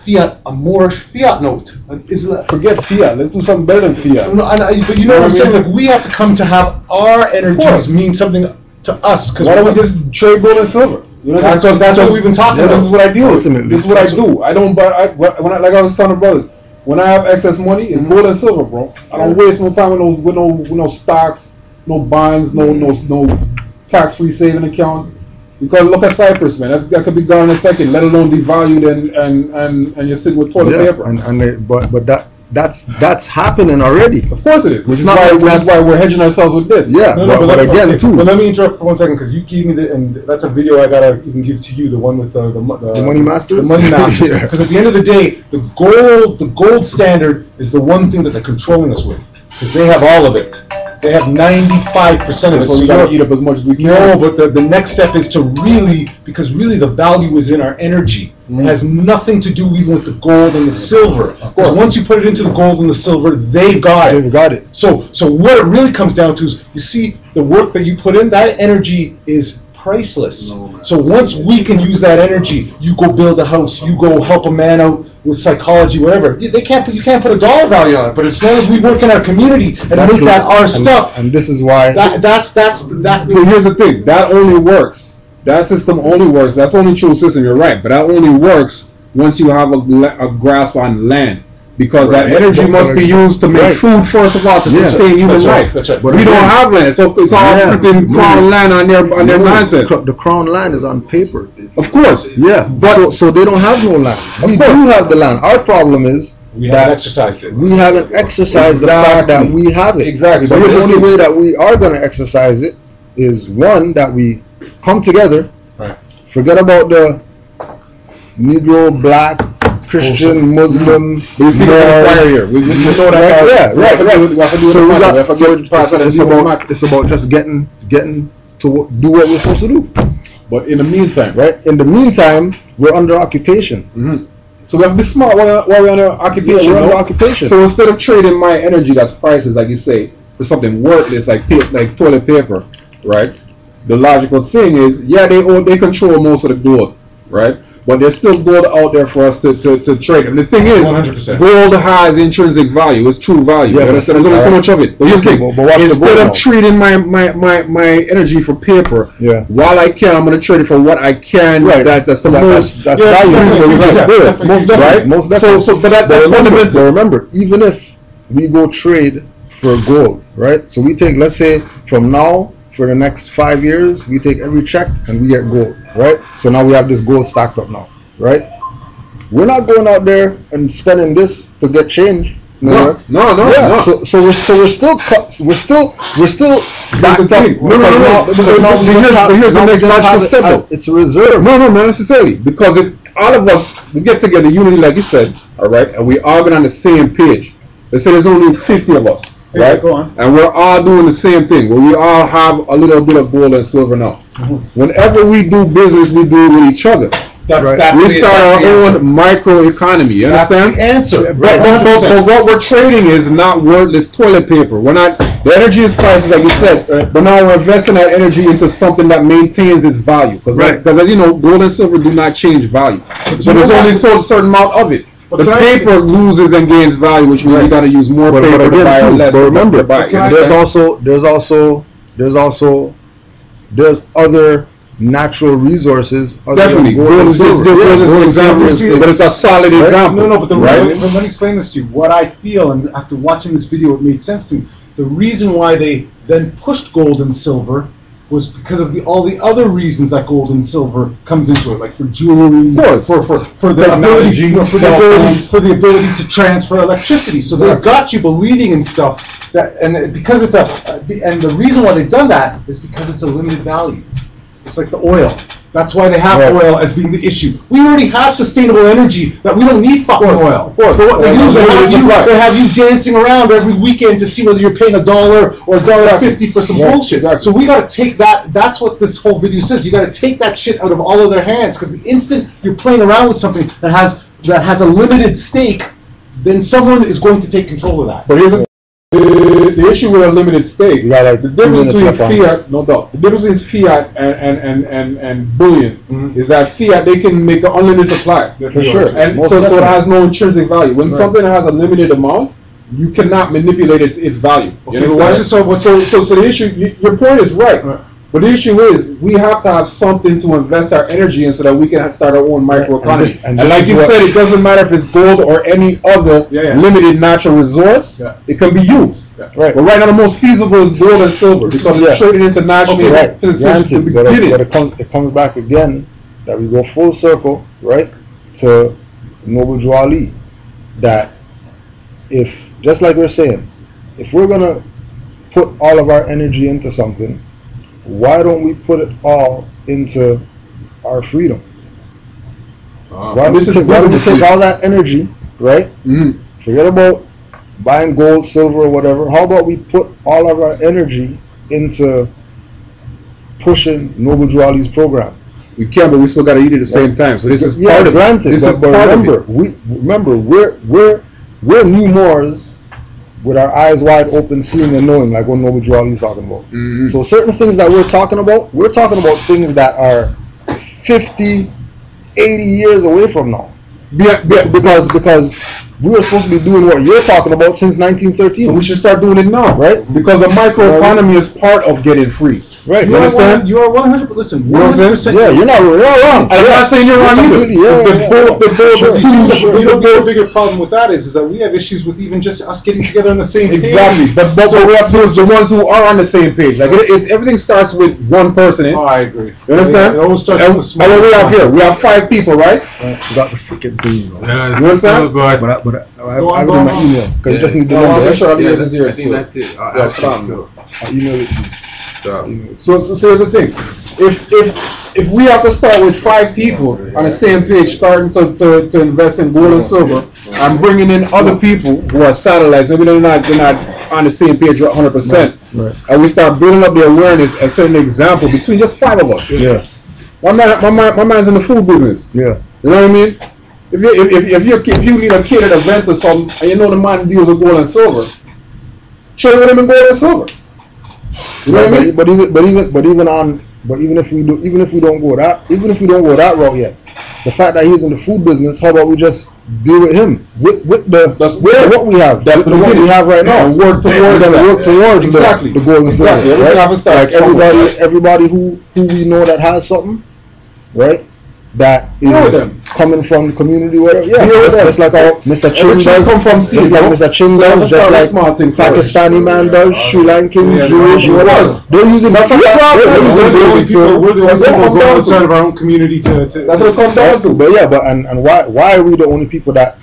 fiat, a Moorish fiat note. Isn't that? Forget fiat. Let's do something better than fiat. But you know what I'm saying? Like, we have to come to have our energies mean something to us. Why don't we just trade gold and silver? You know, that's what we've been talking about. This is what I do. Ultimately. This is what I do. I don't buy. Like I was telling brothers, when I have excess money, it's gold and silver, bro. I don't waste no time with no stocks, no bonds, no tax-free saving account. Because look at Cyprus, man. That could be gone in a second. Let alone devalued and you're sitting with toilet paper. But that's happening already. Of course it is. Which is why we're hedging ourselves with this. Yeah, but again, too. But let me interrupt for 1 second, because you gave me and that's a video I gotta even give to you. The one with the money masters. The money masters. Because at the end of the day, the gold standard is the one thing that they're controlling us with, because they have all of it. They have 95% of it. So we gotta eat up as much as we can. No, but the next step is to because really the value is in our energy. It has nothing to do even with the gold and the silver. Because once you put it into the gold and the silver, they've got it. They've got it. So what it really comes down to is, you see, the work that you put in, that energy is priceless. So once we can use that energy, you go build a house, you go help a man out with psychology, whatever. You can't put a dollar value on it. But as long as we work in our community and make that our stuff, and this is why that's. But here's the thing: that only works. That system only works. That's the only true system. You're right, but that only works once you have a grasp on land. Because that energy must be used to make food, first of all, to sustain human life. That's right. But we don't have land, so it's all freaking crown land on their nonsense. The crown land is on paper. Of course. Yeah, but so they don't have no land. We do have the land. Our problem is we haven't exercised it. We haven't exercised the fact that we have it. Exactly. So the only way that we are going to exercise it is, one, that we come together. Right. Forget about the Negro, Black, Christian, Muslim, Moors. We know that. So it's about just getting to do what we're supposed to do. But in the meantime, right? In the meantime, we're under occupation. Mm-hmm. So we have to be smart while we're under occupation. Yeah, we're under occupation. So instead of trading my energy, that's priceless, like you say, for something worthless like toilet paper, right? The logical thing is, they control most of the gold, right? But there's still gold out there for us to trade. And the thing is, 100%. Gold has intrinsic value. It's true value. There's only so much of it. But here's the thing. Instead of trading my energy for paper, while I can, I'm going to trade it for what I can. Right. That's the most value. Most definitely. So, but that's fundamental. But remember, even if we go trade for gold, right? So we take, let's say, from now, for the next 5 years, we take every check and we get gold, right? So now we have this gold stacked up now, right? We're not going out there and spending this to get change. No. So we're still back up. Here's the next logical step. It's a reserve. No, not necessarily, because all of us, we get together, unity, like you said, all right, and we all get on the same page. Let's say there's only 50 of us. Right, go on. And we're all doing the same thing, where we all have a little bit of gold and silver now. Whenever we do business, we do it with each other. We start our own micro economy. You understand? That's the answer. But what we're trading is not worthless toilet paper. We're not. The energy is priceless, like you said. But now we're investing that energy into something that maintains its value. Because as you know, gold and silver do not change value. So there's only a certain amount of it. The paper loses and gains value, which means you got to use more paper to buy or less. But remember, there's other natural resources. Definitely, gold is an example, but it's a solid example. No, but let me explain this to you. What I feel, and after watching this video, it made sense to me. The reason why they then pushed gold and silver was because of all the other reasons that gold and silver comes into it, like for jewelry, for the ability to transfer electricity. So they've got you believing in stuff and because it's and the reason why they've done that is because it's a limited value. It's like the oil. That's why they have oil as being the issue. We already have sustainable energy that we don't need fucking oil. But what they use, they have you dancing around every weekend to see whether you're paying $1 or $1.50 for some bullshit. So we got to take that. That's what this whole video says. You got to take that shit out of all of their hands, because the instant you're playing around with something that has a limited stake, then someone is going to take control of that. The issue with a limited stake, We got like the 2 difference minutes between left on fiat, no doubt, the difference between fiat and bullion is that fiat, they can make an unlimited supply. For sure. And Most so it definitely. has no intrinsic value. When Right. something has a limited amount, you cannot manipulate its value. Okay, You know so what? let's just- So the issue, your point is right. But the issue is, we have to have something to invest our energy in so that we can start our own microeconomy. And And, this like is you what- said, it doesn't matter if it's gold or any other limited natural resource, it can be used. Right. But right now, the most feasible is gold and silver because Yeah. it's traded internationally. Okay, right. Since Granted, the but beginning. it comes back again that we go full circle, right, to Noble Drew Ali. That if, just like we're saying, if we're gonna put all of our energy into something, why don't we put it all into our freedom? Why don't we take all that energy, right? Forget about buying gold, silver, or whatever. How about we put all of our energy into pushing Noble Drew Ali's program? We can, but we still got to eat at the same time. So this is part of granted. it. This is But part remember, of it. we're new Moors with our eyes wide open, seeing and knowing, like what Noble Drew Ali is talking about. So certain things that we're talking about things that are 50, 80 years away from now. Because we were supposed to be doing what you're talking about since 1913. So we should start doing it now, right? Because the microeconomy is part of getting free. Right. You understand? You are 100%. Listen, 100%. Yeah, you're not wrong. I'm not saying you're wrong either. You know, the bigger problem with that is that we have issues with even just us getting together on the same page. Exactly. But what we have to do is the ones who are on the same page. Like it's everything starts with one person. Oh, I agree. You understand? It always starts with the small. And what we have here, we have 5 people, right? You got the freaking thing, bro. You understand? But I have it in my email. Because you just need the I'll number. make sure I'll Yeah, use here. I think that's it. Yeah, stop. I email it to you. So, So here's the thing. If we have to start with 5 people on the same page, starting to invest in gold and silver, and bringing in other people who are satellites, maybe they're not on the same page 100%, Right. and we start building up the awareness and setting an example between just 5 of us. Yeah. My man's in the food business. Yeah. You know what I mean? If you need a kid at an event or something, and you know the man deals with gold and silver, show him in gold and silver. You know what I mean? But even if we don't go that route yet, the fact that he's in the food business, how about we just deal with him with what we have, That's what we have right now, and work towards the gold and silver. Exactly. Right? Like everybody who we know that has something, right? That is coming from the community, whatever. Yeah, just like our Mr. Chin does. Come from Just like Mr. Chin does, just like Pakistani man does, Sri Lankan, Jewish, whatever. They're using We're the only people who go outside of our own community to That's what it comes down to. But yeah, and why are we the only people that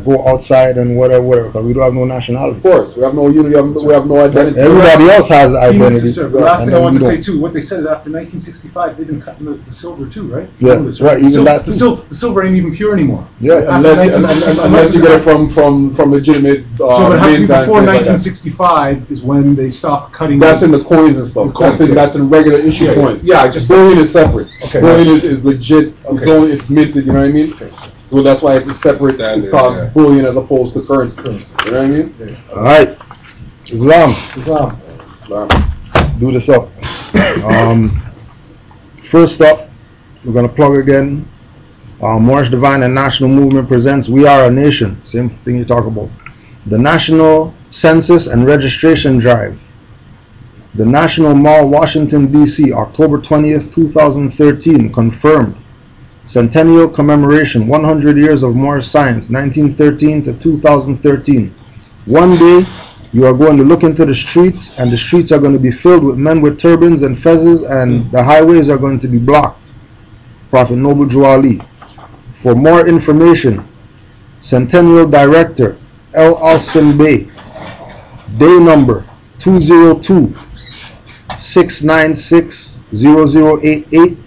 go outside and whatever? Because we don't have no nationality. Of course, we have no unity. We have no identity. Everybody else has identity. The last thing I want to say too, what they said is after 1965, they've been cutting the silver too, right? Yeah, Notice, right. Even that too. The silver ain't even pure anymore. Yeah, Unless you get it from legitimate. No, but it has to be before like that. 1965 is when they stopped cutting. That's in the coins and stuff. The coins, That's in regular issue coins. Yeah, just bullion is separate. Okay. Bullion is legit. Okay. It's minted. You know what I mean? Okay. So that's why it's a separate. Standard, It's called yeah. bullion as opposed to currency. You know what I mean? All right, Islam. Wow. Let's do this up. First up, we're gonna plug again. Moorish Divine and National Movement presents "We Are a Nation." Same thing you talk about. The National Census and Registration Drive. The National Mall, Washington D.C., October 20th, 2013. Confirmed. Centennial Commemoration, 100 Years of Moorish Science, 1913 to 2013. One day, you are going to look into the streets, and the streets are going to be filled with men with turbans and fezzes, and the highways are going to be blocked. Prophet Noble Drew Ali. For more information, Centennial Director, L. Austin Bay. Day number 202-696-0088.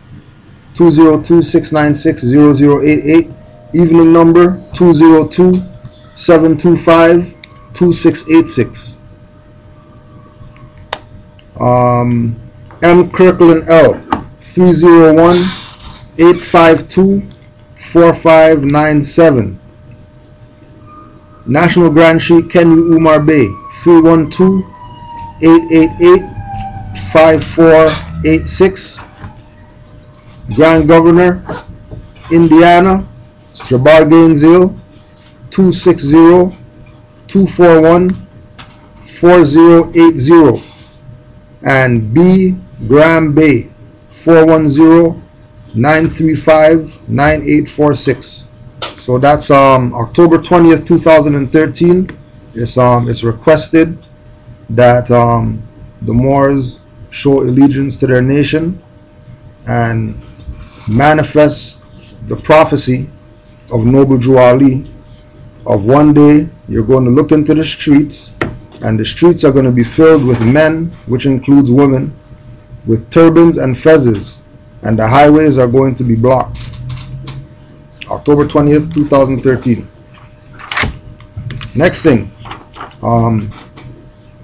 202-696-0088. Evening number 202-725-2686. M. Kirkland L. 301-852-4597. National Grand Sheikh Kenny Umar Bey, 312-888-5486. Grand Governor, Indiana, Jabbar Gainesville, 260-241-4080. And B. Graham Bay, 410-935-9846. So that's October 20th, 2013. It's requested that the Moors show allegiance to their nation and manifest the prophecy of Noble Drew Ali of one day you're going to look into the streets, and the streets are going to be filled with men, which includes women, with turbans and fezzes, and the highways are going to be blocked. October 20th, 2013. Next thing,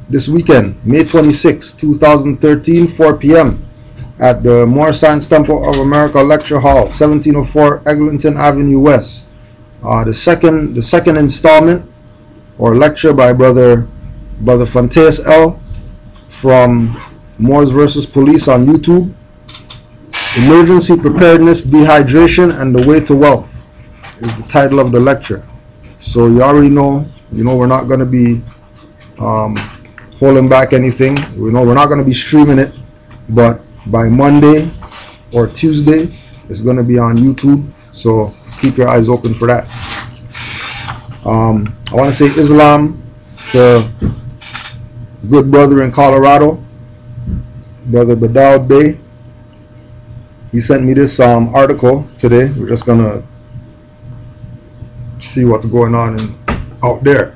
this weekend, May 26, 2013, 4 p.m. at the Moorish Science Temple of America Lecture Hall, 1704 Eglinton Avenue West. The second installment or lecture by Brother Fanteus L from Moors versus Police on YouTube. Emergency Preparedness, Dehydration, and the Way to Wealth is the title of the lecture. So you already know, we're not going to be holding back anything. We know we're not going to be streaming it, but by Monday or Tuesday, it's going to be on YouTube. So keep your eyes open for that. I want to say Islam to good brother in Colorado, Brother Badal Bey. He sent me this article today. We're just going to see what's going on out there.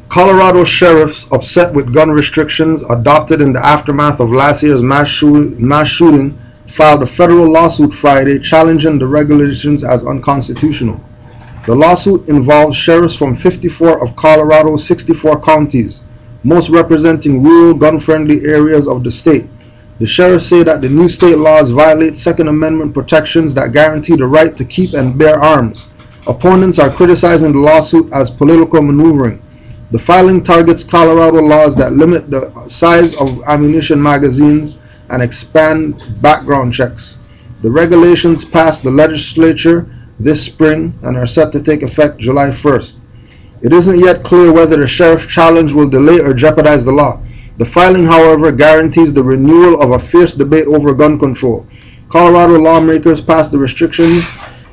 Colorado sheriffs upset with gun restrictions adopted in the aftermath of last year's mass shooting filed a federal lawsuit Friday challenging the regulations as unconstitutional. The lawsuit involves sheriffs from 54 of Colorado's 64 counties, most representing rural, gun-friendly areas of the state. The sheriffs say that the new state laws violate Second Amendment protections that guarantee the right to keep and bear arms. Opponents are criticizing the lawsuit as political maneuvering. The filing targets Colorado laws that limit the size of ammunition magazines and expand background checks. The regulations passed the legislature this spring and are set to take effect July 1st. It isn't yet clear whether the sheriff's challenge will delay or jeopardize the law. The filing, however, guarantees the renewal of a fierce debate over gun control. Colorado lawmakers passed the restrictions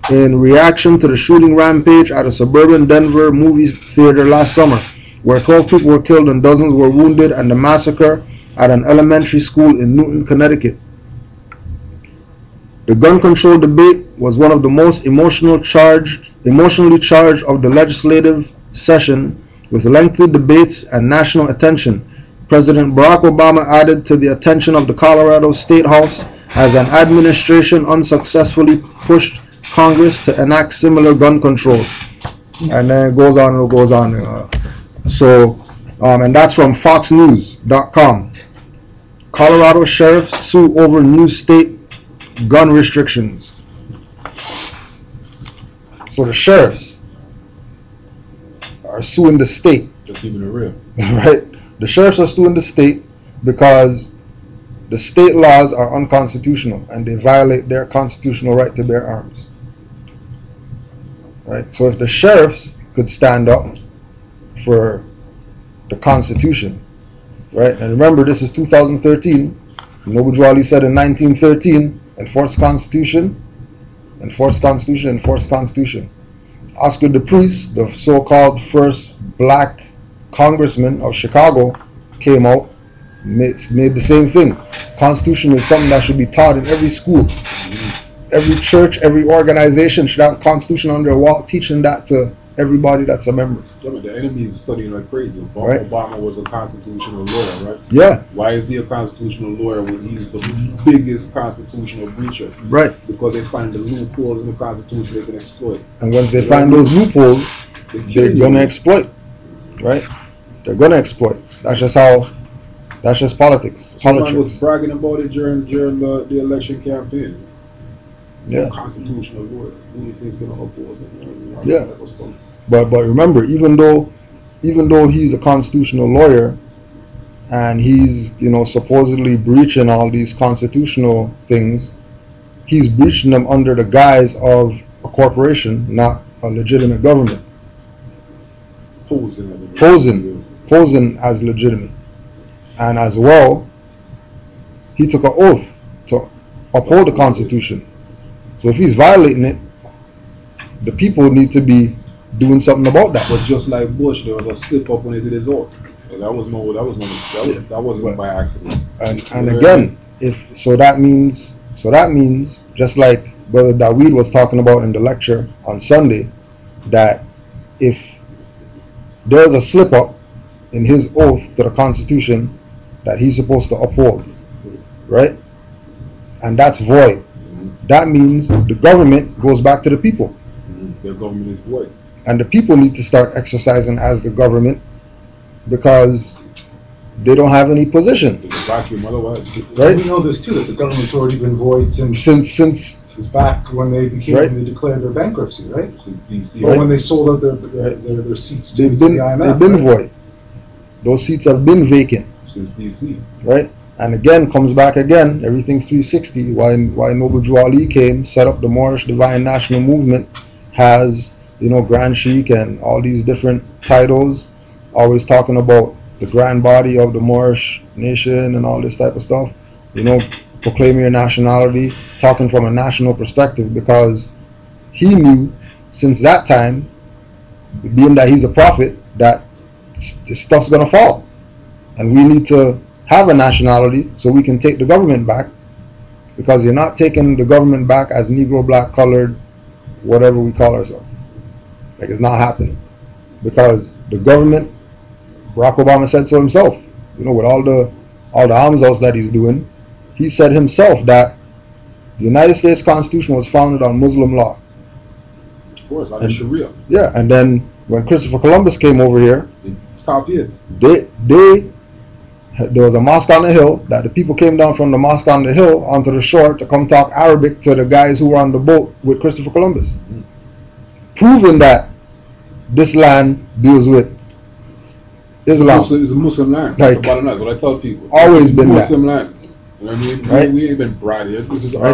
in reaction to the shooting rampage at a suburban Denver movie theater last summer, where 12 people were killed and dozens were wounded, and the massacre at an elementary school in Newton, Connecticut. The gun control debate was one of the most emotionally charged of the legislative session, with lengthy debates and national attention. President Barack Obama added to the attention of the Colorado State House as an administration unsuccessfully pushed Congress to enact similar gun controls. And then it goes on and it goes on. And that's from foxnews.com. Colorado sheriffs sue over new state gun restrictions. So the sheriffs are suing the state. Just keeping it real. Right? The sheriffs are suing the state because the state laws are unconstitutional and they violate their constitutional right to bear arms. Right? So if the sheriffs could stand up for the Constitution, right? And remember, this is 2013. Noble Drew Ali said in 1913, enforce Constitution, enforce Constitution, enforce Constitution. Oscar DePriest, the so-called first black congressman of Chicago, came out, made the same thing. Constitution is something that should be taught in every school. Every church, every organization should have a Constitution on their wall, teaching that to everybody that's a member. The enemy is studying like crazy. Right. Obama was a constitutional lawyer, right? Yeah. Why is he a constitutional lawyer when he's the biggest constitutional breacher? Right. Because they find the loopholes in the Constitution they can exploit. And once they find those loopholes, they're going to exploit. Right? They're going to exploit. That's just politics. Someone was bragging about it during the election campaign. Yeah. Constitutional lawyer. Who do you think is going to uphold it? Yeah. But remember, even though even though he's a constitutional lawyer and he's, supposedly breaching all these constitutional things, he's breaching them under the guise of a corporation, not a legitimate government. Posing as legitimate. And as well, he took an oath to uphold the Constitution. So if he's violating it, the people need to be doing something about that. But just like Bush, there was a slip up when he did his oath. That wasn't by accident. And again, that means just like Brother Daweed was talking about in the lecture on Sunday, that if there's a slip up in his oath to the Constitution that he's supposed to uphold, right? And that's void. That means the government goes back to the people. The government is void. And the people need to start exercising as the government because they don't have any position. Right? We know this too, that the government's already been void since back when they when they declared their bankruptcy, right? Since DC. Or when they sold out their seats to the IMF. They've been void. Those seats have been vacant. Since DC. Right? And again, comes back again, everything's 360. Why Noble Drew Ali came, set up the Moorish Divine National Movement, has, Grand Sheikh and all these different titles, always talking about the grand body of the Moorish nation and all this type of stuff, proclaiming your nationality, talking from a national perspective, because he knew since that time, being that he's a prophet, that this stuff's gonna fall. And we need to have a nationality so we can take the government back, because you're not taking the government back as Negro, black, colored, whatever we call ourselves. Like, it's not happening. Because the government, Barack Obama said so himself, with all the arms outs that he's doing, he said himself that the United States Constitution was founded on Muslim law. Of course, on Sharia. Yeah, and then when Christopher Columbus came over here, there was a mosque on the hill that the people came down from the mosque on the hill onto the shore to come talk Arabic to the guys who were on the boat with Christopher Columbus, proving that this land deals with Islam. It's a Muslim land. That's the bottom line. What I tell people. Always been Muslim land. Right? We ain't been brought here. This is I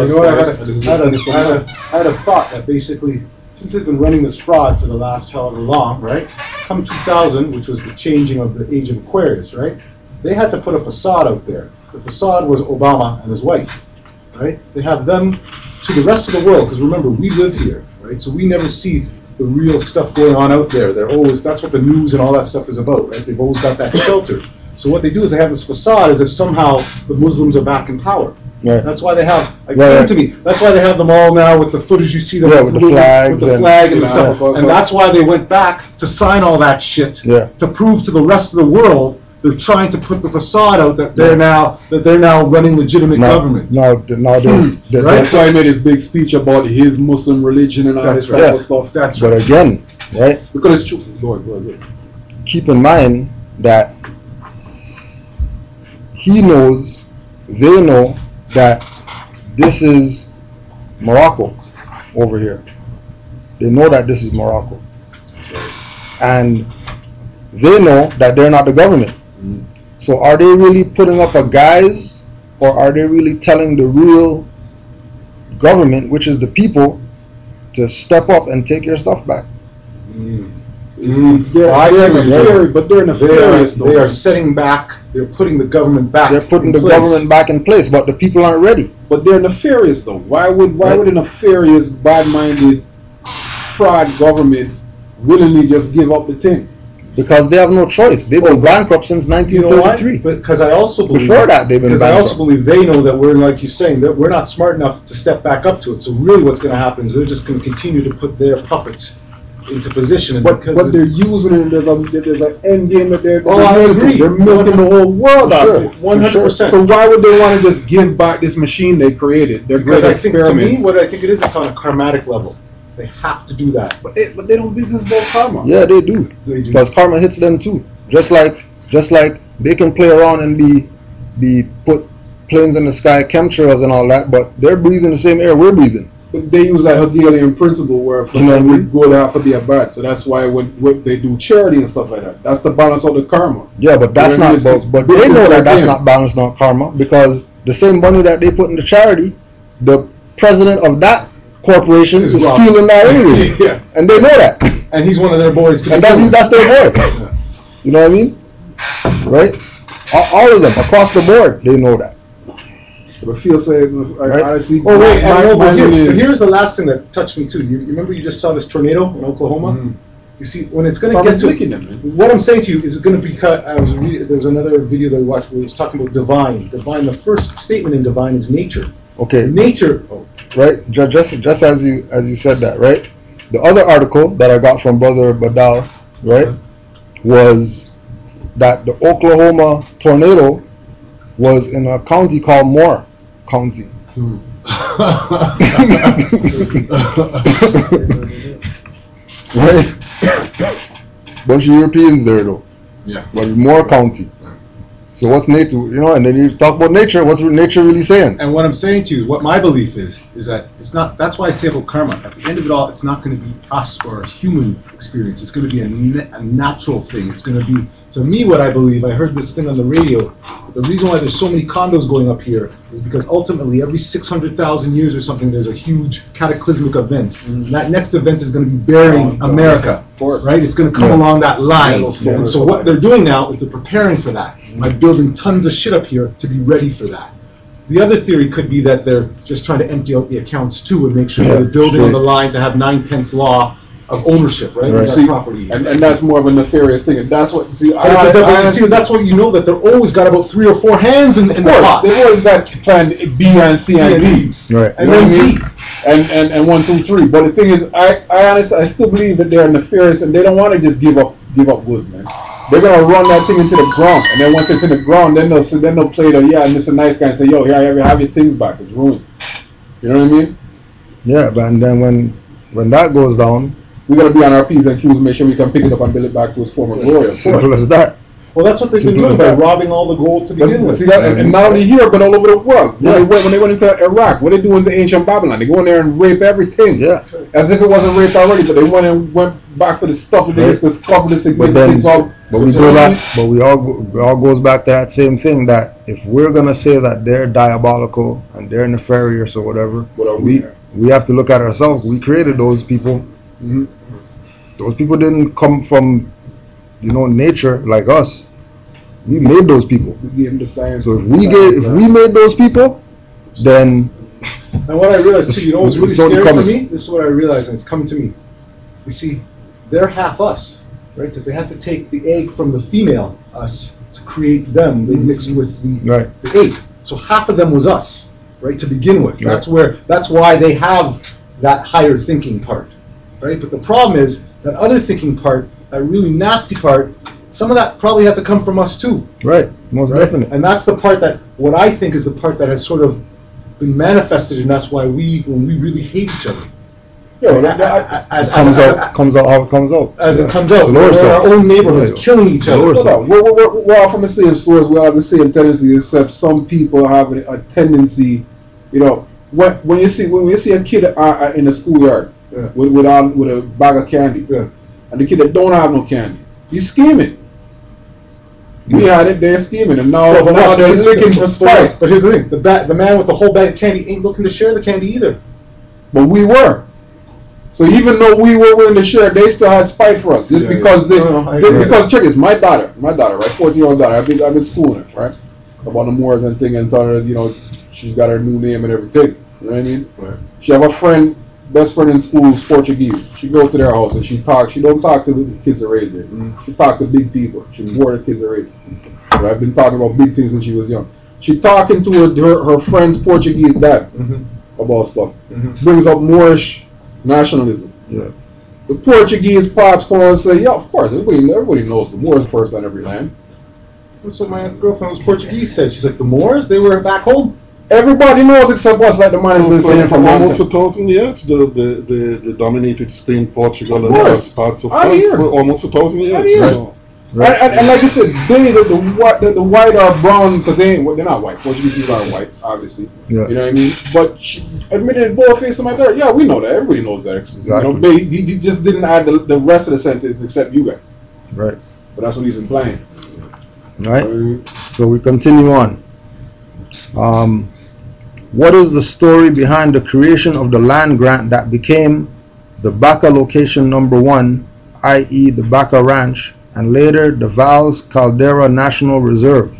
had a thought that basically, since they've been running this fraud for the last however long, right? Come 2000, which was the changing of the age of Aquarius, right? They had to put a facade out there. The facade was Obama and his wife, right? They have them to the rest of the world, because remember, we live here, right? So we never see the real stuff going on out there. That's what the news and all that stuff is about, right? They've always got that shelter. So what they do is they have this facade as if somehow the Muslims are back in power. Right. That's why they have, to me, that's why they have them all now with the footage you see them with the flag and stuff. And that's why they went back to sign all that shit to prove to the rest of the world they're trying to put the facade out that they're now running legitimate government. That's why he made his big speech about his Muslim religion and all this type of stuff. That's right. But again, right? Because it's true. Go ahead. Keep in mind that they know that this is Morocco over here. They know that this is Morocco. And they know that they're not the government. So are they really putting up a guise, or are they really telling the real government, which is the people, to step up and take your stuff back? But they're nefarious. They are setting back. They're putting the government back. They're putting the government back in place, but the people aren't ready. But they're nefarious, though. Why would a nefarious, bad-minded, fraud government willingly just give up the thing? Because they have no choice. They've been bankrupt since 1933. Because I also believe before that they've been bankrupt. I also believe they know that we're, like you're saying, that we're not smart enough to step back up to it. So really, what's going to happen is they're just going to continue to put their puppets into position. But they're using it. There's an end game that they're. Oh, I agree. They're milking the whole world out of it. 100%. So why would they want to just give back this machine they created? Their great experiment. To me, what I think it is, it's on a karmatic level. They have to do that. But they don't business about karma. Yeah, they do. Because karma hits them too. Just like they can play around and be put planes in the sky, chemtrails and all that, but they're breathing the same air we're breathing. they use that Hegelian principle where for every good have to be a bad. So that's why when they do charity and stuff like that, that's the balance of the karma. Yeah, but that's not. But they know that that's not balanced on karma, because the same money that they put into charity, the president of that corporation is stealing that anyway. Yeah. And they know that. And he's one of their boys. And that's their boy. Yeah. You know what I mean? Right? All of them across the board, they know that. But I feel right? honestly. Oh wait, but here's the last thing that touched me too. You remember you just saw this tornado in Oklahoma? Mm-hmm. You see, when it's going to get to what I'm saying to you is it's going to be cut. There was another video that we watched where it was talking about divine. The first statement in divine is nature. Okay. Nature. Right. Just as you said that, right? The other article that I got from Brother Badal, right, was that the Oklahoma tornado was in a county called Moore County. Right? Bunch of Europeans there though. Yeah. But Moore County. So what's nature? You know, and then you talk about nature. What's nature really saying? And what I'm saying to you, what my belief is that it's not. That's why I say about karma. At the end of it all, it's not going to be us or a human experience. It's going to be a natural thing. It's going to be, to me, what I believe. I heard this thing on the radio. The reason why there's so many condos going up here is because ultimately, every 600,000 years or something, there's a huge cataclysmic event. Mm-hmm. That next event is going to be burying America. Of course. Right? It's going to come along that line. And so what they're doing now is they're preparing for that by building tons of shit up here to be ready for that. The other theory could be that they're just trying to empty out the accounts too and make sure they're building on the line to have 9/10 law of ownership, right? See, property. And that's more of a nefarious thing. And that's what, that's what you know, that they're always got about 3 or 4 hands in the pot. They've always got plan B and C and D. Right. And then C. And 1, 2, 3. But the thing is, I honestly, I still believe that they're nefarious and they don't want to just give up goods, man. They're gonna run that thing into the ground, and then once it's in the ground, then they'll play the Mr. Nice Guy and say, yo, here, have your things back. It's ruined. You know what I mean? Yeah, but and then when that goes down, we gotta be on our P's and Q's, make sure we can pick it up and build it back to its former glory. Simple as that. Well, that's what they've been doing by robbing all the gold to begin with. See that, and not only here, but all over the world. When they went into Iraq, what they do in the ancient Babylon? They go in there and rape everything. Yeah. As if it wasn't raped already, but they went back for the stuff that they used to discover this But we go back. But we all goes back to that same thing, that if we're gonna say that they're diabolical and they're nefarious or whatever, we have to look at ourselves. We created those people. Mm-hmm. Those people didn't come from, nature like us. We made those people. We gave them the science. So if we made those people, then. And what I realized too, what's really scary for me? This is what I realized, and it's coming to me. You see, they're half us, right? Because they had to take the egg from the female us to create them. They mixed with the egg. So half of them was us, right? To begin with. Right. That's why they have that higher thinking part, right? But the problem is that other thinking part, that really nasty part. Some of that probably had to come from us too. Right, most definitely. And that's the part that, what I think is the part that has sort of been manifested in us, when we really hate each other. As it comes out. As it comes out. We're in our own neighborhoods, killing each other. We're all from the same source. We all have the same tendency, except some people have a tendency, when you see a kid in the schoolyard with a bag of candy, and the kid that don't have no candy, he's scheming. We had it, they're scheming, and now they're looking for spite. But here's the thing: the man with the whole bag of candy ain't looking to share the candy either. But we were. So even though we were willing to share, they still had spite for us, because check this, my daughter, right, 14-year-old daughter. I've been schooling her, right, about the Moors and thing, and tell her, she's got her new name and everything. You know what I mean? Right. She have a best friend in school who's Portuguese. She go to their house and she don't talk to the kids her age. She talk to big people. She more the kids her age. But I've been talking about big things when she was young. She talking to her friend's Portuguese dad about stuff. Brings up Moorish nationalism. Yeah. The Portuguese pops come on and say, yeah, of course, everybody knows the Moors first on every land. That's what my girlfriend was Portuguese said. She's like, the Moors, they were back home. Everybody knows except us, like the man has been saying for almost 1,000 years. They dominated Spain, Portugal, and parts of France for almost 1,000 years. Right. And like I said, the white or brown, because they're not white. Portuguese people are white, obviously. Yeah. You know what I mean? But admitted both face like that. Yeah, we know that. Everybody knows that. Exactly. You know, he just didn't add the rest of the sentence except you guys. Right. But that's what he's implying. Right. So we continue on. What is the story behind the creation of the land grant that became the Baca Location Number 1, i.e. the Baca Ranch, and later the Valles Caldera National Reserve?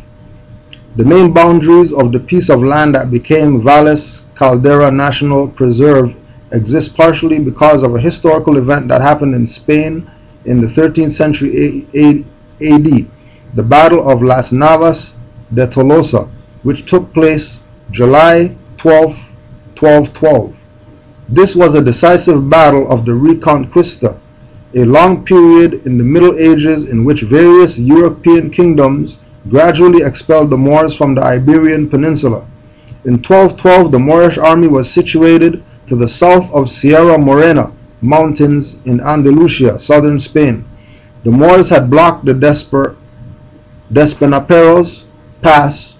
The main boundaries of the piece of land that became Valles Caldera National Preserve exist partially because of a historical event that happened in Spain in the 13th century AD, the Battle of Las Navas de Tolosa, which took place July 12, 1212. This was a decisive battle of the Reconquista, a long period in the Middle Ages in which various European kingdoms gradually expelled the Moors from the Iberian Peninsula. In 1212, the Moorish army was situated to the south of Sierra Morena mountains in Andalusia, southern Spain. The Moors had blocked the Despenaperros Pass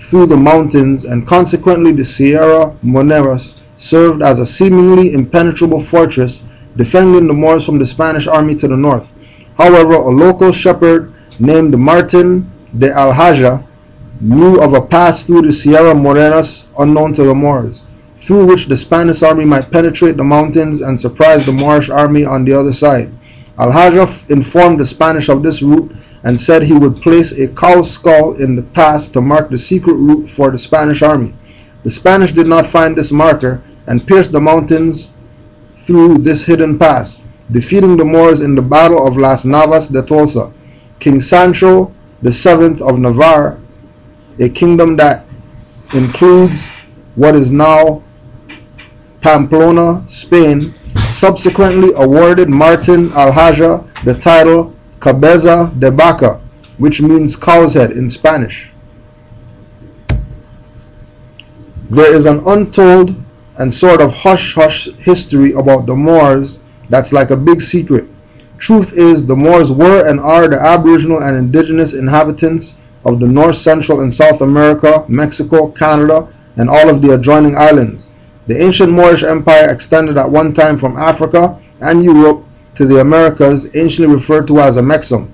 through the mountains, and consequently the Sierra Moneras served as a seemingly impenetrable fortress defending the Moors from the Spanish army to the north. However, a local shepherd named Martin de Alhaja knew of a pass through the Sierra Morenas unknown to the Moors, through which the Spanish army might penetrate the mountains and surprise the Moorish army on the other side. Alhaja informed the Spanish of this route and said he would place a cow's skull in the pass to mark the secret route for the Spanish army. The Spanish did not find this marker and pierced the mountains through this hidden pass, defeating the Moors in the Battle of Las Navas de Tolosa. King Sancho VII of Navarre, a kingdom that includes what is now Pamplona, Spain, subsequently awarded Martin Alhaja the title Cabeza de Vaca, which means cow's head in Spanish. There is an untold and sort of hush-hush history about the Moors that's like a big secret. Truth is, the Moors were and are the aboriginal and indigenous inhabitants of the North, Central, and South America, Mexico, Canada, and all of the adjoining islands. The ancient Moorish Empire extended at one time from Africa and Europe to the Americas, anciently referred to as a Mexum.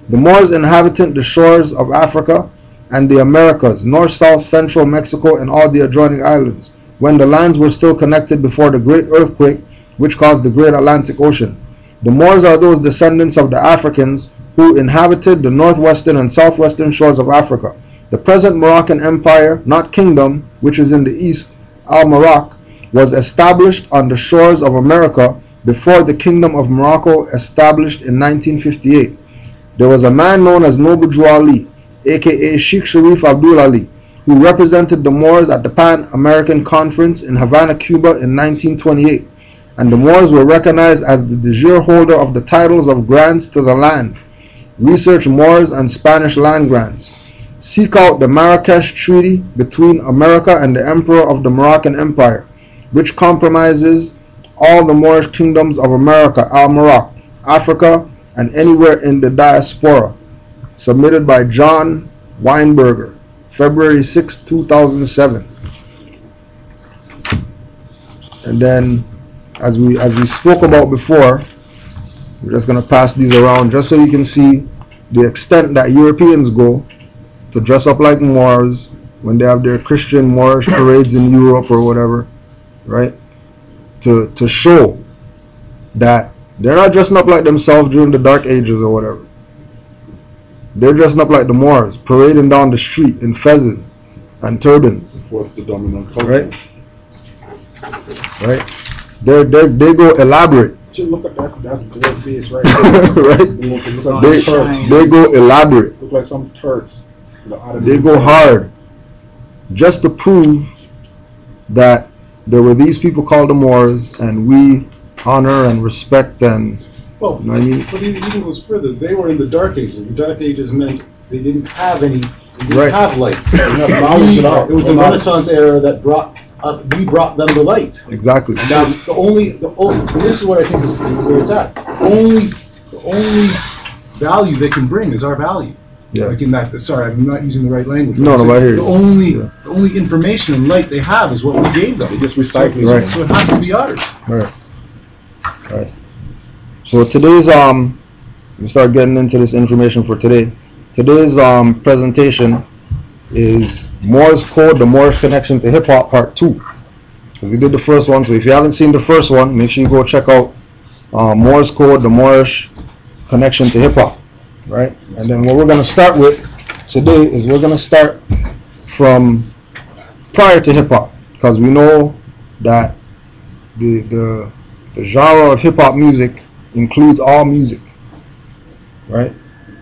The Moors inhabited the shores of Africa and the Americas, North, South, Central Mexico, and all the adjoining islands, when the lands were still connected before the great earthquake which caused the great Atlantic Ocean. The Moors are those descendants of the Africans who inhabited the northwestern and southwestern shores of Africa. The present Moroccan Empire, not kingdom, which is in the east, Al-Maroc, was established on the shores of America before the Kingdom of Morocco established in 1958. There was a man known as Noble Drew Ali, aka Sheikh Sharif Abdul Ali, who represented the Moors at the Pan-American Conference in Havana, Cuba in 1928, and the Moors were recognized as the de jure holder of the titles of grants to the land. Research Moors and Spanish land grants. Seek out the Marrakesh Treaty between America and the Emperor of the Moroccan Empire, which compromises all the Moorish kingdoms of America, Al-Maroc, Africa, and anywhere in the diaspora. Submitted by John Weinberger, February 6, 2007. And then, as we spoke about before, we're just going to pass these around just so you can see the extent that Europeans go to dress up like Moors when they have their Christian Moorish parades in Europe or whatever, right? To show that they're not dressing up like themselves during the Dark Ages or whatever. They're dressing up like the Moors, parading down the street in fezzes and turbans. What's the dominant culture? Right? They go elaborate. Look at that's gold face right there. Right? They go elaborate. Look like some Turks. They go hard just to prove that there were these people called the Moors, and we honor and respect and. Well, you know what I mean? But it even goes further. They were in the Dark Ages. The Dark Ages meant they didn't have any. They didn't have light. It was the Renaissance era that we brought them the light. Exactly. And now the only this is what I think is where it's at. The only value they can bring is our value. Yeah. Like in that, sorry, I'm not using the right language. No, but I hear you. The only information and light they have is what we gave them. They just recycling. Right. So it has to be ours. Right. Right. So today's we start getting into this information for today. Today's presentation is Moorse Code, the Moorish Connection to Hip Hop, Part 2. We did the first one, so if you haven't seen the first one, make sure you go check out Moorse Code, the Moorish Connection to Hip Hop. Right? And then what we're going to start with today is we're going to start from prior to hip hop, because we know that the genre of hip hop music includes all music, right?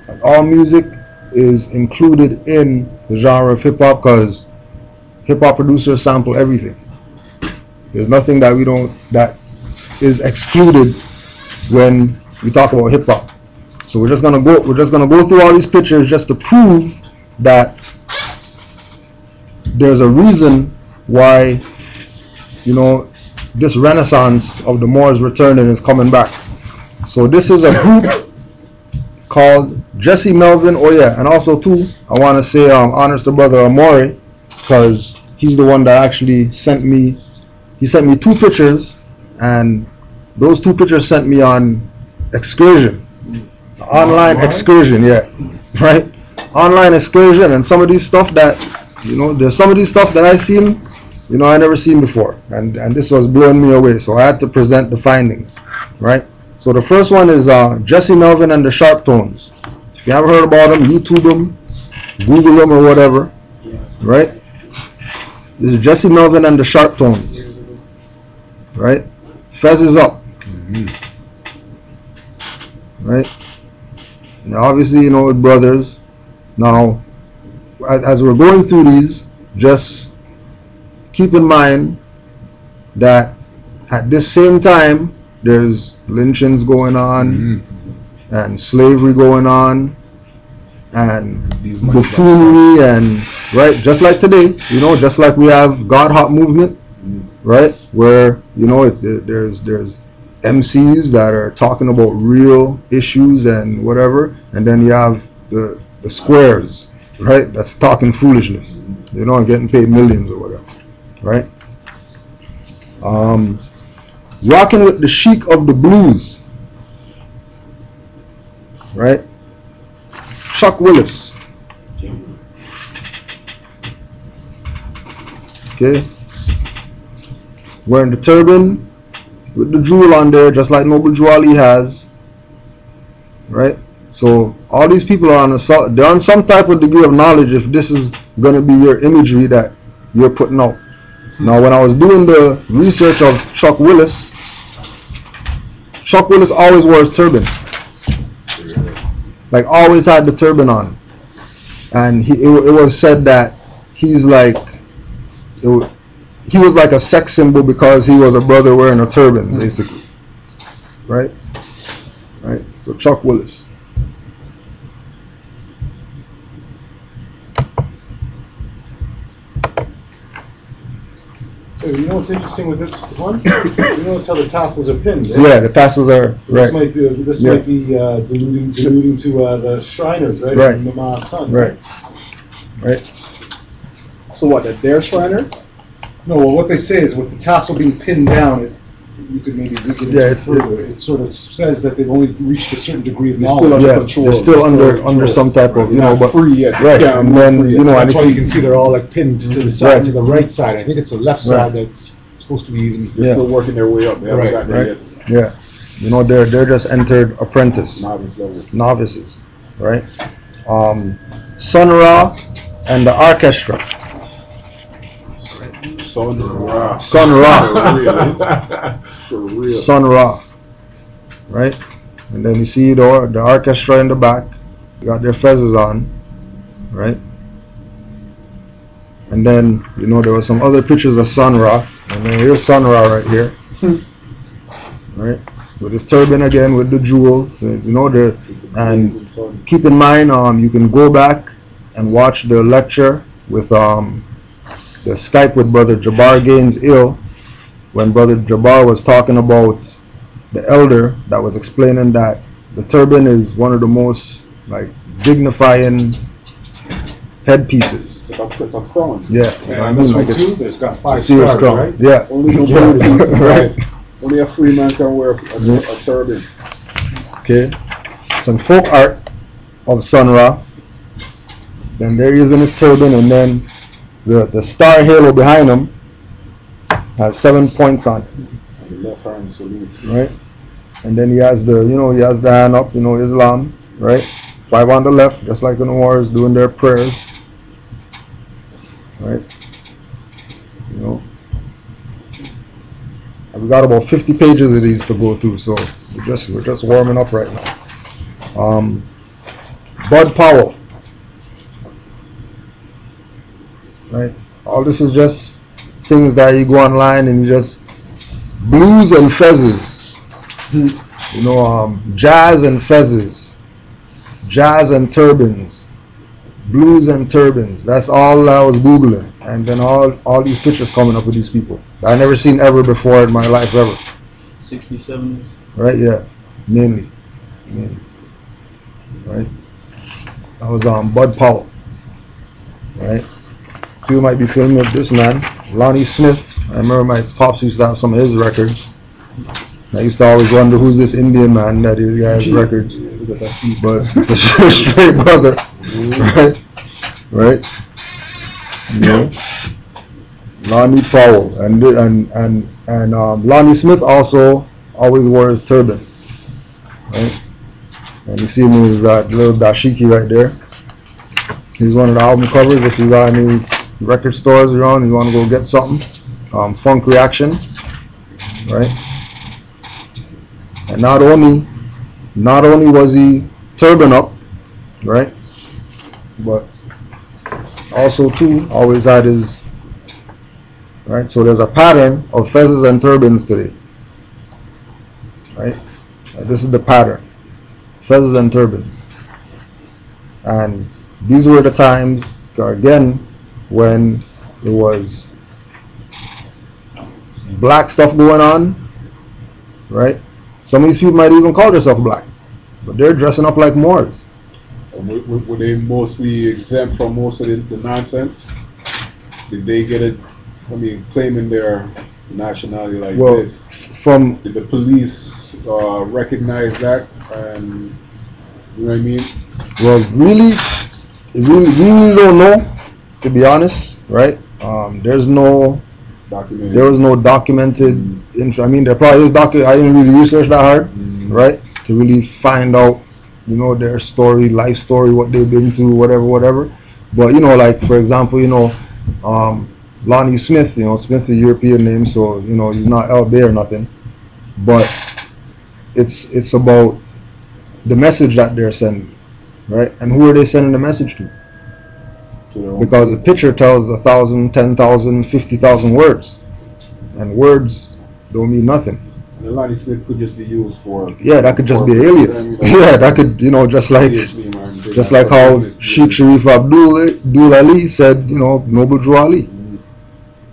And all music is included in the genre of hip hop because hip hop producers sample everything. There's nothing that that is excluded when we talk about hip hop. So we're just gonna go through all these pictures just to prove that there's a reason why, you know, this renaissance of the Moors returning is coming back. So this is a group called Jesse Melvin. Oh yeah, and also too, I want to say honors to brother Amori, because he's the one that actually sent me. He sent me 2 pictures, and those 2 pictures sent me on excursion. Online excursion, yeah, right? Online excursion, and some of these stuff that, you know, there's some of these stuff that I seen, you know, I never seen before, and this was blowing me away. So I had to present the findings, right? So the first one is Jesse Melvin and the Sharp Tones. If you haven't heard about them, YouTube them, Google them, or whatever, right? This is Jesse Melvin and the Sharp Tones, right? Fez is up, right? Now, obviously, you know, with brothers. Now, as we're going through these, just keep in mind that at this same time, there's lynchings going on, and slavery going on, and buffoonery, and right, just like today, you know, just like we have God Hop movement, right, where, you know, there's MCs that are talking about real issues and whatever, and then you have the squares, right, that's talking foolishness, you know, and getting paid millions or whatever, right? Rocking with the chic of the blues, right? Chuck Willis, okay, wearing the turban with the jewel on there, just like Noble Drew Ali has, right? So all these people are they're on some type of degree of knowledge if this is going to be your imagery that you're putting out. Now, when I was doing the research of Chuck Willis always wore his turban, like always had the turban on, and it was said that he's like, he was like a sex symbol because he was a brother wearing a turban, basically. Right? Right? So Chuck Willis. So you know what's interesting with this one? You notice how the tassels are pinned, eh? Yeah, the tassels are, So right. This might be alluding to the Shriners, right? Right. And Mama's son. Right. Right. So what? That they're Shriners? No, well, what they say is with the tassel being pinned down, you could maybe dig it Yeah, into further. It sort of says that they've only reached a certain degree of They're knowledge. still Yeah, control. they're still under control. some type of, you know, but free yet. right, Yeah, and then, free you yet. know, That's and why if you can see they're all like pinned to the side, Right. to the right side. I think it's the left side that's supposed to be even. They're Yeah. still working their way up. They haven't Right, got there right. yet. yeah, you know, they're just entered apprentice, Novice level. novices, right? Sun Ra and the orchestra. Sun Ra. Sun Ra. For real. Sun Ra, right? And then you see the orchestra in the back. They got their fezzes on, right? And then, you know, there were some other pictures of Sun Ra. And then here's Sun Ra right here, right? With his turban again, with the jewels, you know, and keep in mind, you can go back and watch the lecture with the Skype with Brother Jabbar Gaines Ill, when Brother Jabbar was talking about the elder that was explaining that the turban is one of the most like dignifying headpieces. It's a crown. Yeah, And this one too, there's got 5 serious stars, crown. right? Yeah. Only no Yeah. Right. Only a free man can wear a turban. Okay. Some folk art of Sun Ra. Then there he is in his turban, and then the star halo behind him has 7 points on it. The left hand salute. Right? And then he has the hand up, Islam, right? 5 on the left, just like in the wars, doing their prayers. Right? And we got about 50 pages of these to go through, so we're just warming up right now. Bud Powell. Right? All this is just things that you go online and you just blues and fezzes. Jazz and fezzes. Jazz and turbans. Blues and turbans. That's all I was Googling. And then all these pictures coming up with these people I never seen ever before in my life ever. 67. Right? Yeah. Mainly. Right? That was Bud Powell. Right? You might be familiar with this man, Lonnie Smith. I remember my pops used to have some of his records. I used to always wonder who's this Indian man that he has records. But the straight brother, right? Lonnie Powell and Lonnie Smith also always wore his turban, right? And you see him with that little dashiki right there. He's one of the album covers. If you got any record stores around, you want to go get something. Funk Reaction, right? And not only was he turban up, right? But also too always had his right. So there's a pattern of fezzes and turbans today, right? This is the pattern, fezzes and turbans, and these were the times again when there was black stuff going on, right? Some of these people might even call themselves black, but they're dressing up like Moors. Were they mostly exempt from most of the nonsense? Did they get it? I mean, claiming their nationality like this? Did the police recognize that? And you know what I mean? Well, really, we really don't know, to be honest, right? There was no documented. I mean, there probably is I didn't really research that hard, right, to really find out, their story, life story, what they've been through, whatever. But like for example, Lonnie Smith, Smith is a European name, so he's not out there or nothing. But it's about the message that they're sending, right? And who are they sending the message to? Because the picture tells 1,000, 10,000, 50,000 words, and words don't mean nothing. And Lonnie Smith could just be used for. Yeah, that could just be alias. Yeah, that could, just like how Sheikh Sharif Abdul Ali said, Noble Drew Ali.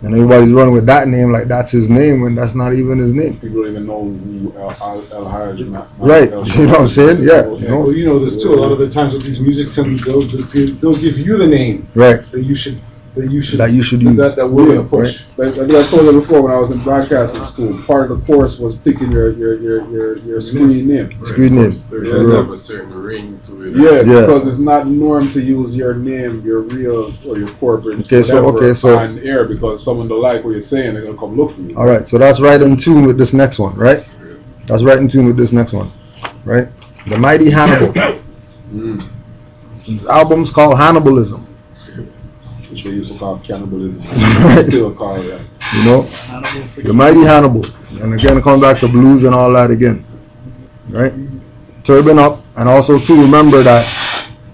And everybody's running with that name like that's his name, when that's not even his name. People don't even know who El-Hajj is. Right, you know what I'm saying? Yeah. Well, this too. A lot of the times with these music tunes, they'll give you the name. Right. That you should use. That we're gonna push. Right. I told you before when I was in broadcasting school, part of the course was picking your screen name. Screen name. There does have a certain ring to it. Yeah, because it's not norm to use your name, your real or your corporate so on air, because someone don't like what you're saying, they're gonna come look for you. All right, so that's right in tune with this next one, right? That's right in tune with this next one, right? The Mighty Hannibal. His album's called Hannibalism. Which they used to call cannibalism. Right. Still call it that. The Mighty Hannibal. And again, coming back to blues and all that again, right? Turban up, and also too remember that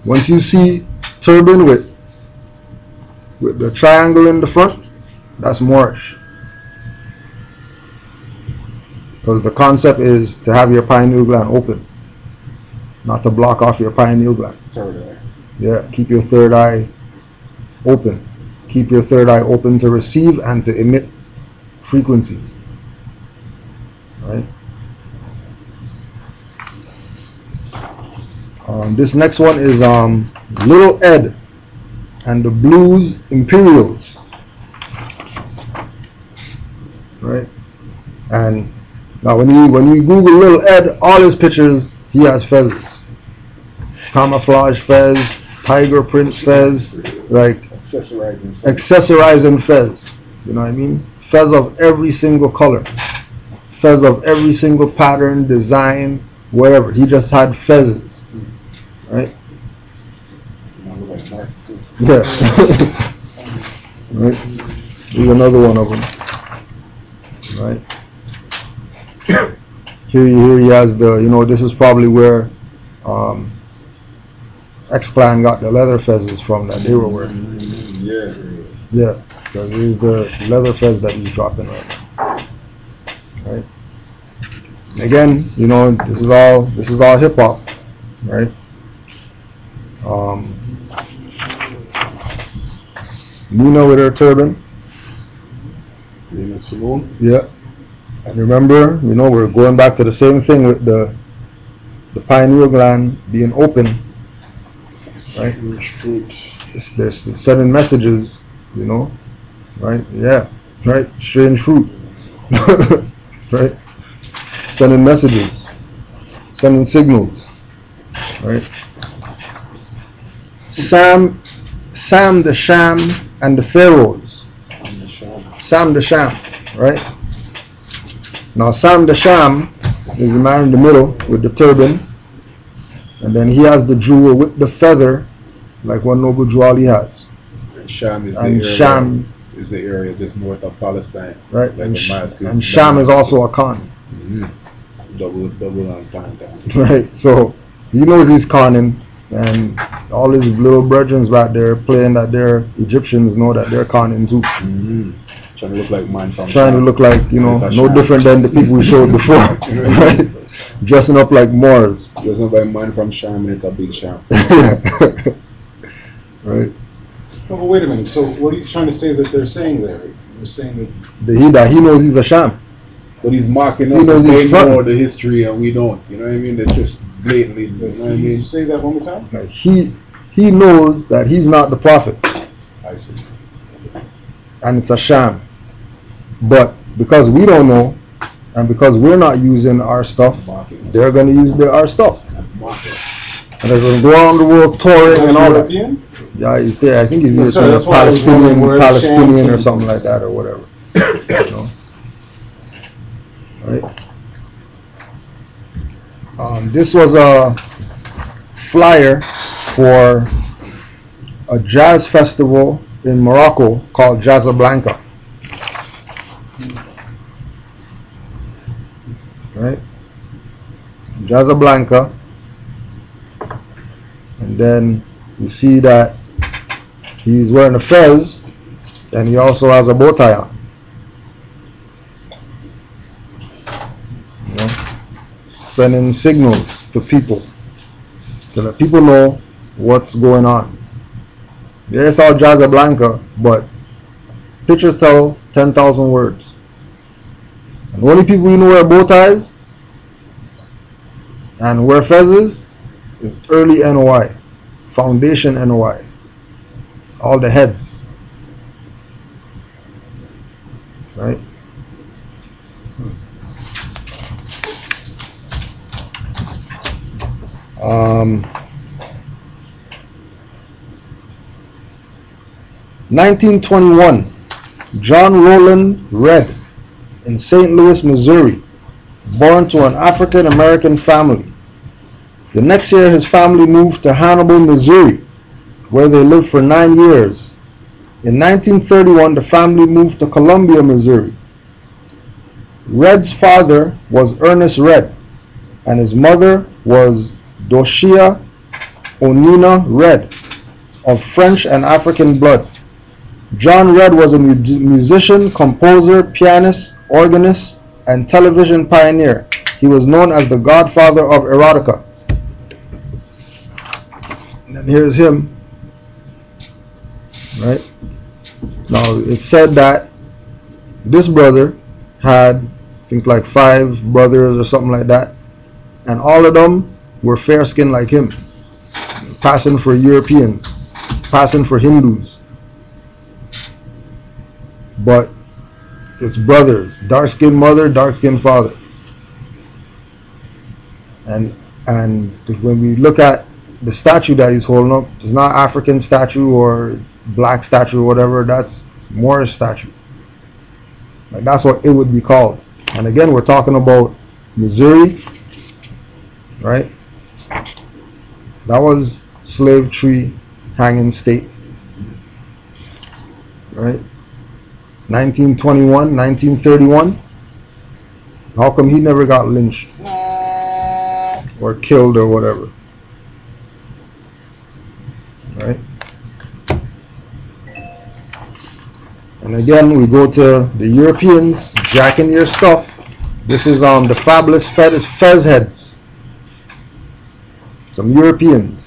once you see turban with the triangle in the front, that's Moorish. Because the concept is to have your pineal gland open, not to block off your pineal gland. Third eye. Yeah, keep your third eye open. Keep your third eye open to receive and to emit frequencies. Right? This next one is Little Ed and the Blues Imperials. Right? And now when you Google Little Ed, all his pictures, he has feathers. Camouflage fez, tiger print fez, like accessorizing fez. You know what I mean? Fez of every single color. Fez of every single pattern, design, whatever. He just had fezzes. Right? Yeah. Right? Here's another one of them. Right? Here he has the, this is probably where X-Clan got the leather fezzes from that they were wearing. Yeah, because here's the leather fez that he's dropping right now. Right? Again, this is all hip hop, right? Nina with her turban. Nina Simone. Yeah. And remember, we're going back to the same thing with the pineal gland being open, right? They're sending messages, right? Yeah, right? Strange fruit, right? Sending messages, sending signals, right? Sam the Sham and the Pharaohs. Sam the Sham, right? Now Sam the Sham is the man in the middle with the turban, and then he has the jewel with the feather, like what Noble Jewel he has. And Sham is the area just north of Palestine, right? Like and Sham is also a Khan. Mm-hmm. Double on time. Right, so he knows he's conning, and all his little brethren back there playing that they're Egyptians know that they're conning too. Mm-hmm. Trying to look like man from Trying to look like, no different than the people we showed before. Right? Dressing up like Moors. Dressing up like man from Sham, and it's a big Sham. Right. Oh, but wait a minute. So what are you trying to say that they're saying there? You're saying that he knows he's a Sham. But he's mocking us. They know the history and we don't. You know what I mean? They're just blatantly. You know what I mean? Say that one more time. Like he knows that he's not the prophet. I see. And it's a sham. But because we don't know, and because we're not using our stuff, they're going to use our stuff. And they're going to go around the world touring and all that. Yeah, I think he's Palestinian or something like that or whatever. Right? This was a flyer for a jazz festival in Morocco called Casablanca. Right? Casablanca. And then you see that he's wearing a fez and he also has a bow tie on. Sending signals to people to let people know what's going on. Yeah, it's all Casablanca, but pictures tell 10,000 words. And the only people you know wear bow ties and wear fezzes is early NOI, foundation NOI, all the heads, right? Um, 1921, John Rowland Redd in St. Louis, Missouri, born to an African American family. The next year his family moved to Hannibal, Missouri, where they lived for 9 years. In 1931 the family moved to Columbia, Missouri. Redd's father was Ernest Redd and his mother was Doshia Onina Redd, of French and African blood. John Redd was a musician, composer, pianist, organist, and television pioneer. He was known as the godfather of erotica. And here's him. Right? Now, it's said that this brother had, I think, like 5 brothers or something like that, and all of them were fair skinned like him. passing for Europeans, passing for Hindus. But it's brothers, dark-skinned mother, dark-skinned father. And when we look at the statue that he's holding up, it's not African statue or black statue or whatever, that's Moorish statue. Like, that's what it would be called. And again, we're talking about Missouri, right? That was slave tree hanging state, right? 1921, 1931. How come he never got lynched or killed or whatever? Right? And again, we go to the Europeans jacking your stuff. This is the fabulous fez heads. Some Europeans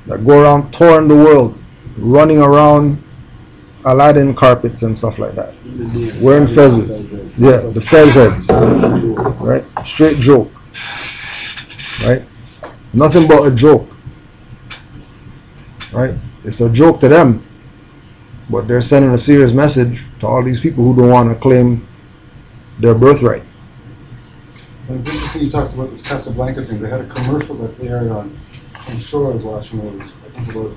that go around touring the world, running around Aladdin carpets and stuff like that, wearing fezzes. Yeah, the fez heads, right? Straight joke, right? Nothing but a joke, right? It's a joke to them, but they're sending a serious message to all these people who don't want to claim their birthright. And it's interesting you talked about this Casablanca thing. They had a commercial that they aired on some show I was watching where it was, I think, about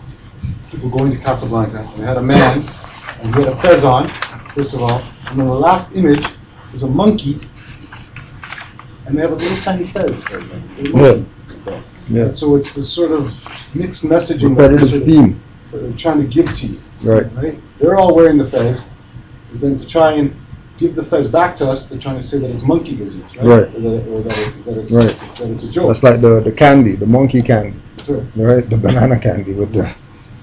people going to Casablanca. And they had a man, and he had a fez on, first of all. And then the last image is a monkey, and they have a little tiny fez. Right? Yeah. And so it's this sort of mixed messaging Repetitive theme. that they're trying to give to you. Right. They're all wearing the fez, but then to try and give the fez back to us, they're trying to say that it's monkey disease, right? Right. Or that it's a joke. That's like the candy, the monkey candy, That's right. right? The banana candy with the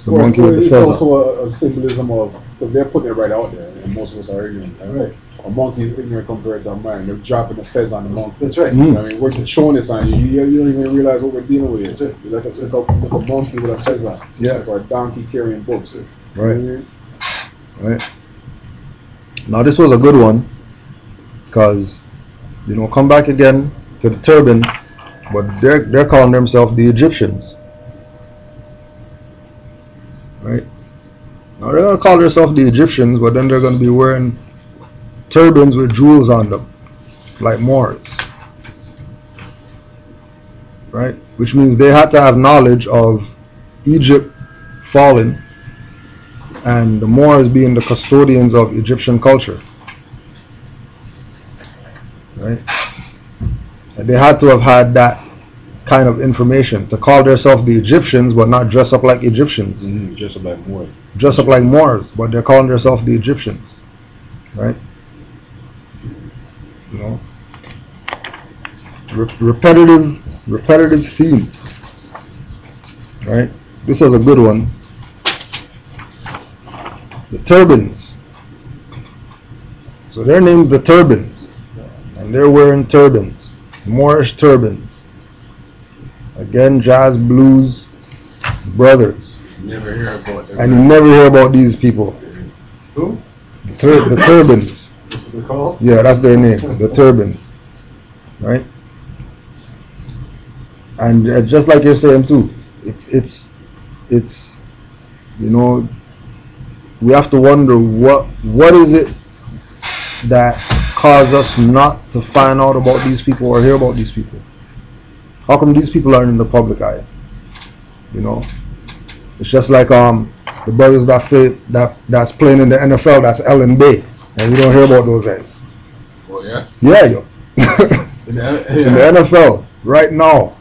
Well, monkey with the it's fez on. also a symbolism of, because they're putting it right out there, and most of us are ignorant. Right. A monkey is ignorant compared to a man. They're dropping the fez on the monkey. That's right. Mm. I mean, we're showing this on you. You don't even realize what we're dealing with. That's right. You're like a monkey with a fez on. Yeah. Or a donkey carrying books. Right. Right. Now this was a good one, because come back again to the turban, but they're calling themselves the Egyptians, right? Now they're gonna call themselves the Egyptians, but then they're gonna be wearing turbans with jewels on them, like Moors, right? Which means they had to have knowledge of Egypt falling and the Moors being the custodians of Egyptian culture, right? And they had to have had that kind of information to call themselves the Egyptians, but not dress up like Egyptians. Just like Moors. Dress up like Moors, but they're calling themselves the Egyptians, right? Repetitive theme, right? This was a good one. The turbans. So they're named the turbans, and they're wearing turbans, Moorish turbans. Again, jazz, blues, brothers. Never hear about them. And you never hear about these people. Who? The turbans. That's what they're called? Yeah, that's their name, the turbans, right? And just like you're saying too, it's we have to wonder what is it that caused us not to find out about these people or hear about these people. How come these people aren't in the public eye? It's just like the brothers that's playing in the NFL, that's Ellen Bay, and we don't hear about those guys. Oh yeah? Yeah, yo. In In the NFL, right now.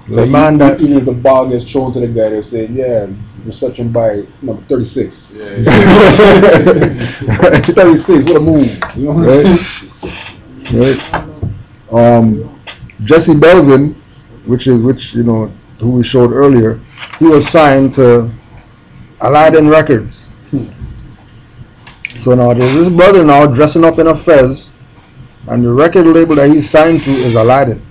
So The man that even if the ball gets thrown to the guy, they're saying, yeah, reception by number 36. Yeah. 36, what a move. right? Jesse Belvin, which who we showed earlier, he was signed to Aladdin Records. So now there's this brother now dressing up in a fez, and the record label that he's signed to is Aladdin.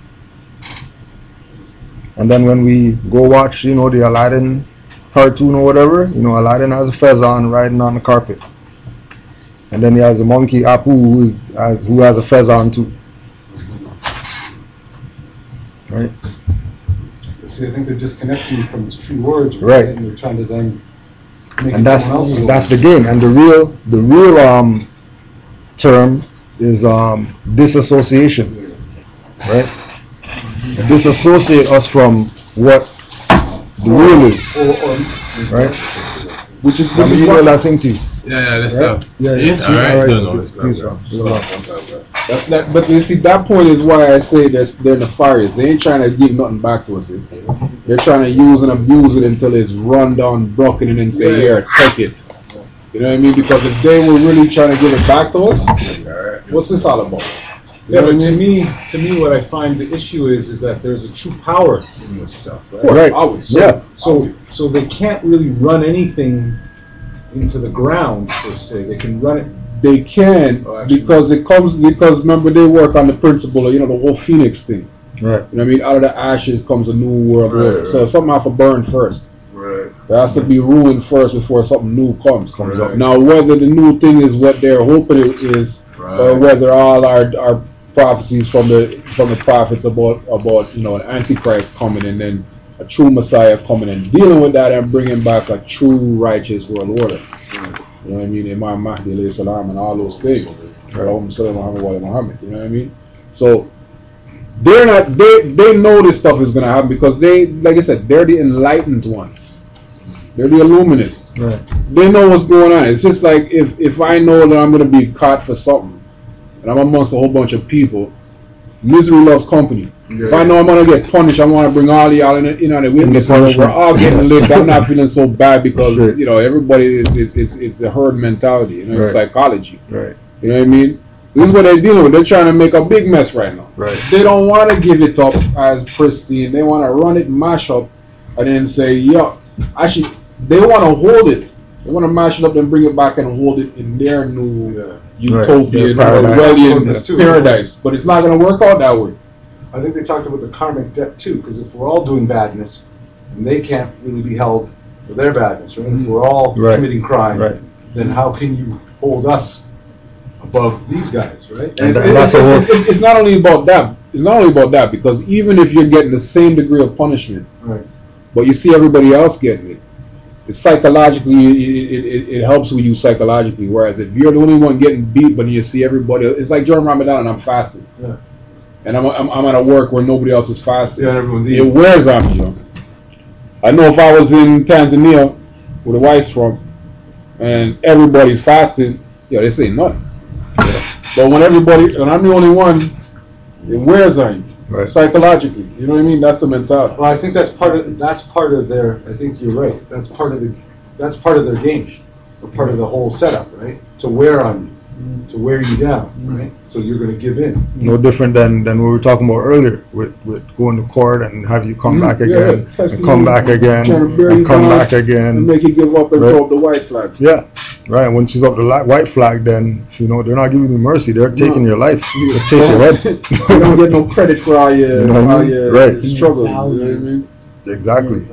And then when we go watch, the Aladdin cartoon or whatever, Aladdin has a fez on riding on the carpet. And then he has a monkey, Apu, who has a fez on too. Right? See, I think they're disconnecting you from its true origin. Right. And you're trying to then make And it someone else's. that's the game. And the real term is disassociation, right? Disassociate us from what the real is, right? Which is Let me email that thing to you. Yeah, that's Right? up. Yeah, See? yeah. All right, All right. still no, it's not Please, good. Ron. Still not good. That's that. But you see, that point is why I say they're nefarious. They ain't trying to give nothing back to us. They're trying to use and abuse it until it's run down, broken, and then say, "Here, take it." You know what I mean? Because if they were really trying to give it back to us, what's this all about? Yeah, but to me, what I find the issue is that there's a true power in this stuff, right? Right. Always. Yeah. So they can't really run anything into the ground per se. They can run it. They can Oh, actually, because remember they work on the principle of the whole phoenix thing. Right. You know what I mean? Out of the ashes comes a new world order. Right. So something has to burn first. Right. There has to be ruined first before something new comes. Right. Now, whether the new thing is what they're hoping it is, or Right. whether all our prophecies from the prophets about an antichrist coming and then a true Messiah coming and dealing with that and bringing back a true righteous world order. You know what I mean? Imam Mahdi alayhi salam and all those things. Muhammad. You know what I mean? So they're not. They know this stuff is gonna happen because they, like I said, they're the enlightened ones. They're the illuminists. Right. They know what's going on. It's just like if I know that I'm gonna be caught for something, and I'm amongst a whole bunch of people, misery loves company. If I know I'm gonna get punished, I want to bring all y'all in the witness. So we're all getting licked. I'm not feeling so bad because everybody is a herd mentality. You know, it's psychology. Right. You know what I mean? This is what they're dealing with. They're trying to make a big mess right now. Right. They don't want to give it up as pristine. They want to run it and mash up, and then say, "Yo, actually." They want to hold it. They want to mash it up and bring it back and hold it in their new utopian, Orwellian paradise. But it's not going to work out that way. I think they talked about the karmic debt too, because if we're all doing badness, and they can't really be held for their badness, right? If we're all committing crime, then how can you hold us above these guys, right? And it's not only about that. It's not only about that because even if you're getting the same degree of punishment, but you see everybody else getting it. Psychologically, it helps with you psychologically. Whereas if you're the only one getting beat, but you see everybody, it's like during Ramadan and I'm fasting, and I'm at a work where nobody else is fasting. Yeah, everyone's eating. It wears on me. I know if I was in Tanzania, where the wife's from, and everybody's fasting, they say nothing. But when I'm the only one, it wears on you. Right. Psychologically, you know what I mean? That's the mentality. Well, I think that's part of their. I think you're right. That's part of their game, or part of the whole setup, right? To wear on you, to wear you down, right? So you're going to give in. No different than what we were talking about earlier with going to court and have you come back again, and come back again, and come back again, and make you give up and throw up the white flag. Yeah, right. When she's up the white flag, then they're not giving you mercy. They're taking your life. They're taking your head. You don't get no credit for all your, struggles. You know what I mean? Exactly.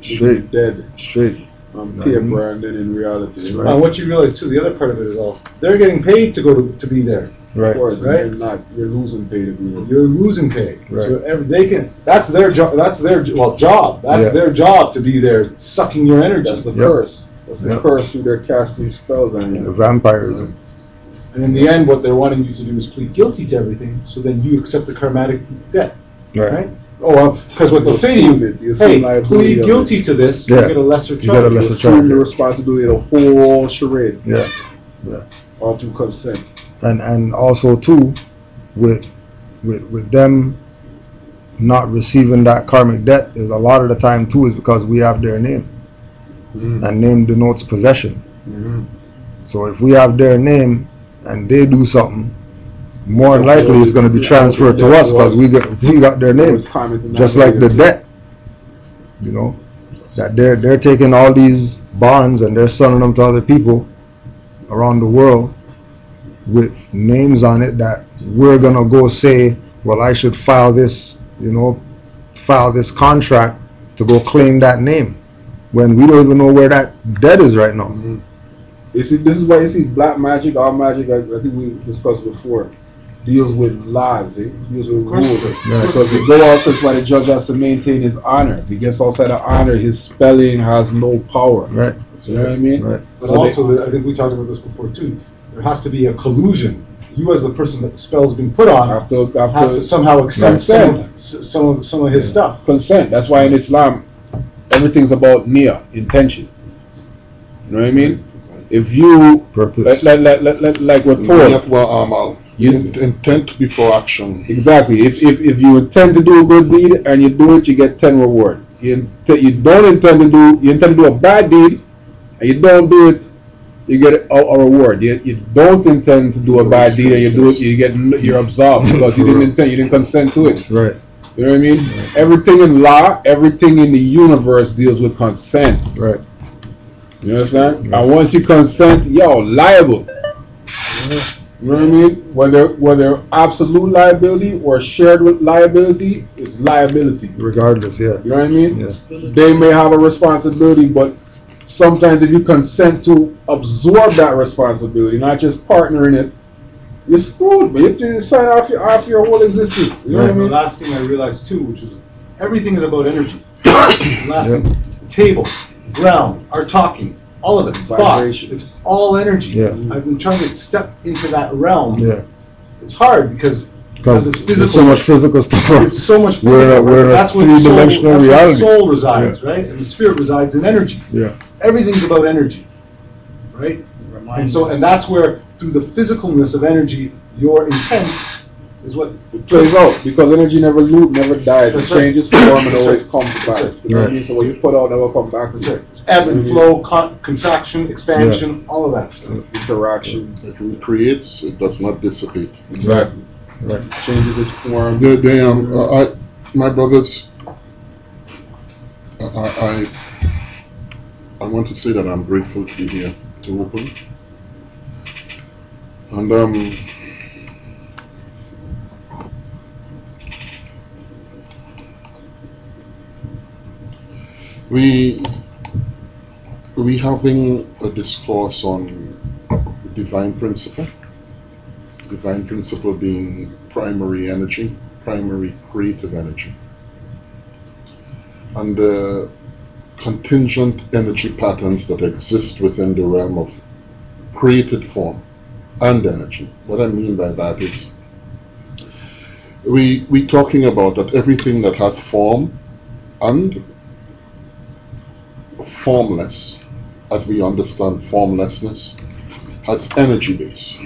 Straight. Dead. Straight. Paper and then in reality. Right. And what you realize too, the other part of it is they're getting paid to go to be there. Right. Of course, right? You're losing pay to be there. You're losing pay. Right. So they can. That's their job. That's their job. That's their job to be there, sucking your energy. That's the curse. That's the curse through their casting spells on you. The vampirism. And in the end, what they're wanting you to do is plead guilty to everything, so then you accept the karmatic debt, right? Because what they'll say to you, hey, plead guilty to this, you get a lesser charge. You get a lesser charge. The responsibility of the whole charade. Yeah. All through consent. And also too, with them not receiving that karmic debt is a lot of the time too is because we have their name, and name denotes possession. So if we have their name and they do something, more than likely it's going to be transferred to us because we got their name. Just like the debt, that they're taking all these bonds and they're selling them to other people around the world with names on it that we're going to go say, well, I should file this contract to go claim that name when we don't even know where that debt is right now. You see, this is why you see black magic, all magic, I think we discussed before. deals with laws, deals with course rules. it does. Yeah, Because if go outside, that's why the judge has to maintain his honor. If he gets outside of honor, his spelling has no power. Right. You know what I mean? Right. But So also, I think we talked about this before too. There has to be a collusion. You, as the person that the spell's been put on, have to somehow accept some of his stuff. consent. That's why in Islam, everything's about niyyah, intention. You know what I mean? If you Purpose. like we're told, Intent before action. exactly. If you intend to do a good deed and you do it, you get 10 reward. You intend to do a bad deed and you don't do it, you get a reward. You don't intend to do a bad deed and you do it, you're absolved because you didn't consent to it. Right. You know what I mean? Everything in law, everything in the universe deals with consent. Right. You understand? And once you consent, liable. You know what I mean? Whether absolute liability or shared liability, it's liability. Regardless, yeah. You know what I mean? Yeah. They may have a responsibility, but sometimes if you consent to absorb that responsibility, not just partner in it, you're screwed, man. You have to sign off your whole existence. You know what I The mean? last thing I realized too, which was everything is about energy. Last thing, the table, ground, our talking, all of it, Vibration. thought. It's all energy. Yeah. I've been trying to step into that realm. Yeah. It's hard because Because this there's physical. so much physical stuff. It's so much physical. We're in a that's where the three-dimensional soul, reality. that's where the soul resides, right? And the spirit resides in energy. Yeah. Everything's about energy, right? And that's where, through the physicalness of energy, your intent is what. It plays out because energy never dies. That's It right. changes form and That's always right. comes That's back. right. You know what I mean? So what you put out never comes back. That's right. It's ebb and flow, contraction, expansion, all of that stuff. Interaction. It recreates, it does not dissipate. Exactly. Right. Changes its form. My brothers, I want to say that I'm grateful to be here to open. And we having a discourse on divine principle. Divine principle being primary energy, primary creative energy. And the contingent energy patterns that exist within the realm of created form and energy. What I mean by that is we talking about that everything that has form and formless, as we understand formlessness, has energy base.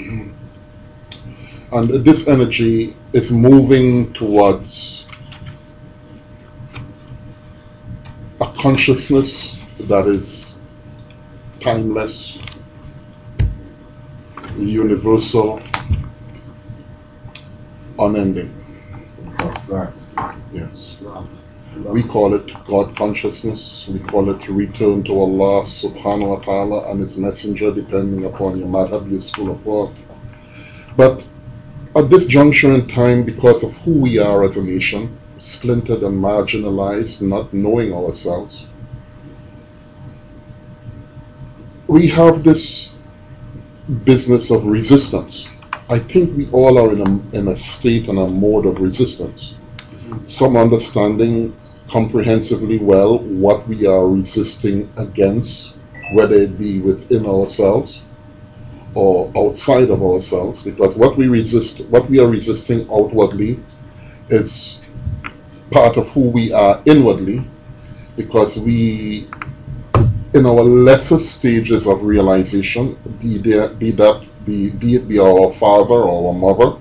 And this energy is moving towards a consciousness that is timeless, universal, unending. Yes. We call it God consciousness. We call it return to Allah subhanahu wa ta'ala and its messenger, depending upon your madhab, your school of thought. But at this juncture in time, because of who we are as a nation, splintered and marginalized, not knowing ourselves, we have this business of resistance. I think we all are in a state and a mode of resistance. Some understanding comprehensively well what we are resisting against, whether it be within ourselves or outside of ourselves, because what we are resisting outwardly is part of who we are inwardly, because we, in our lesser stages of realization, be it be our father or our mother,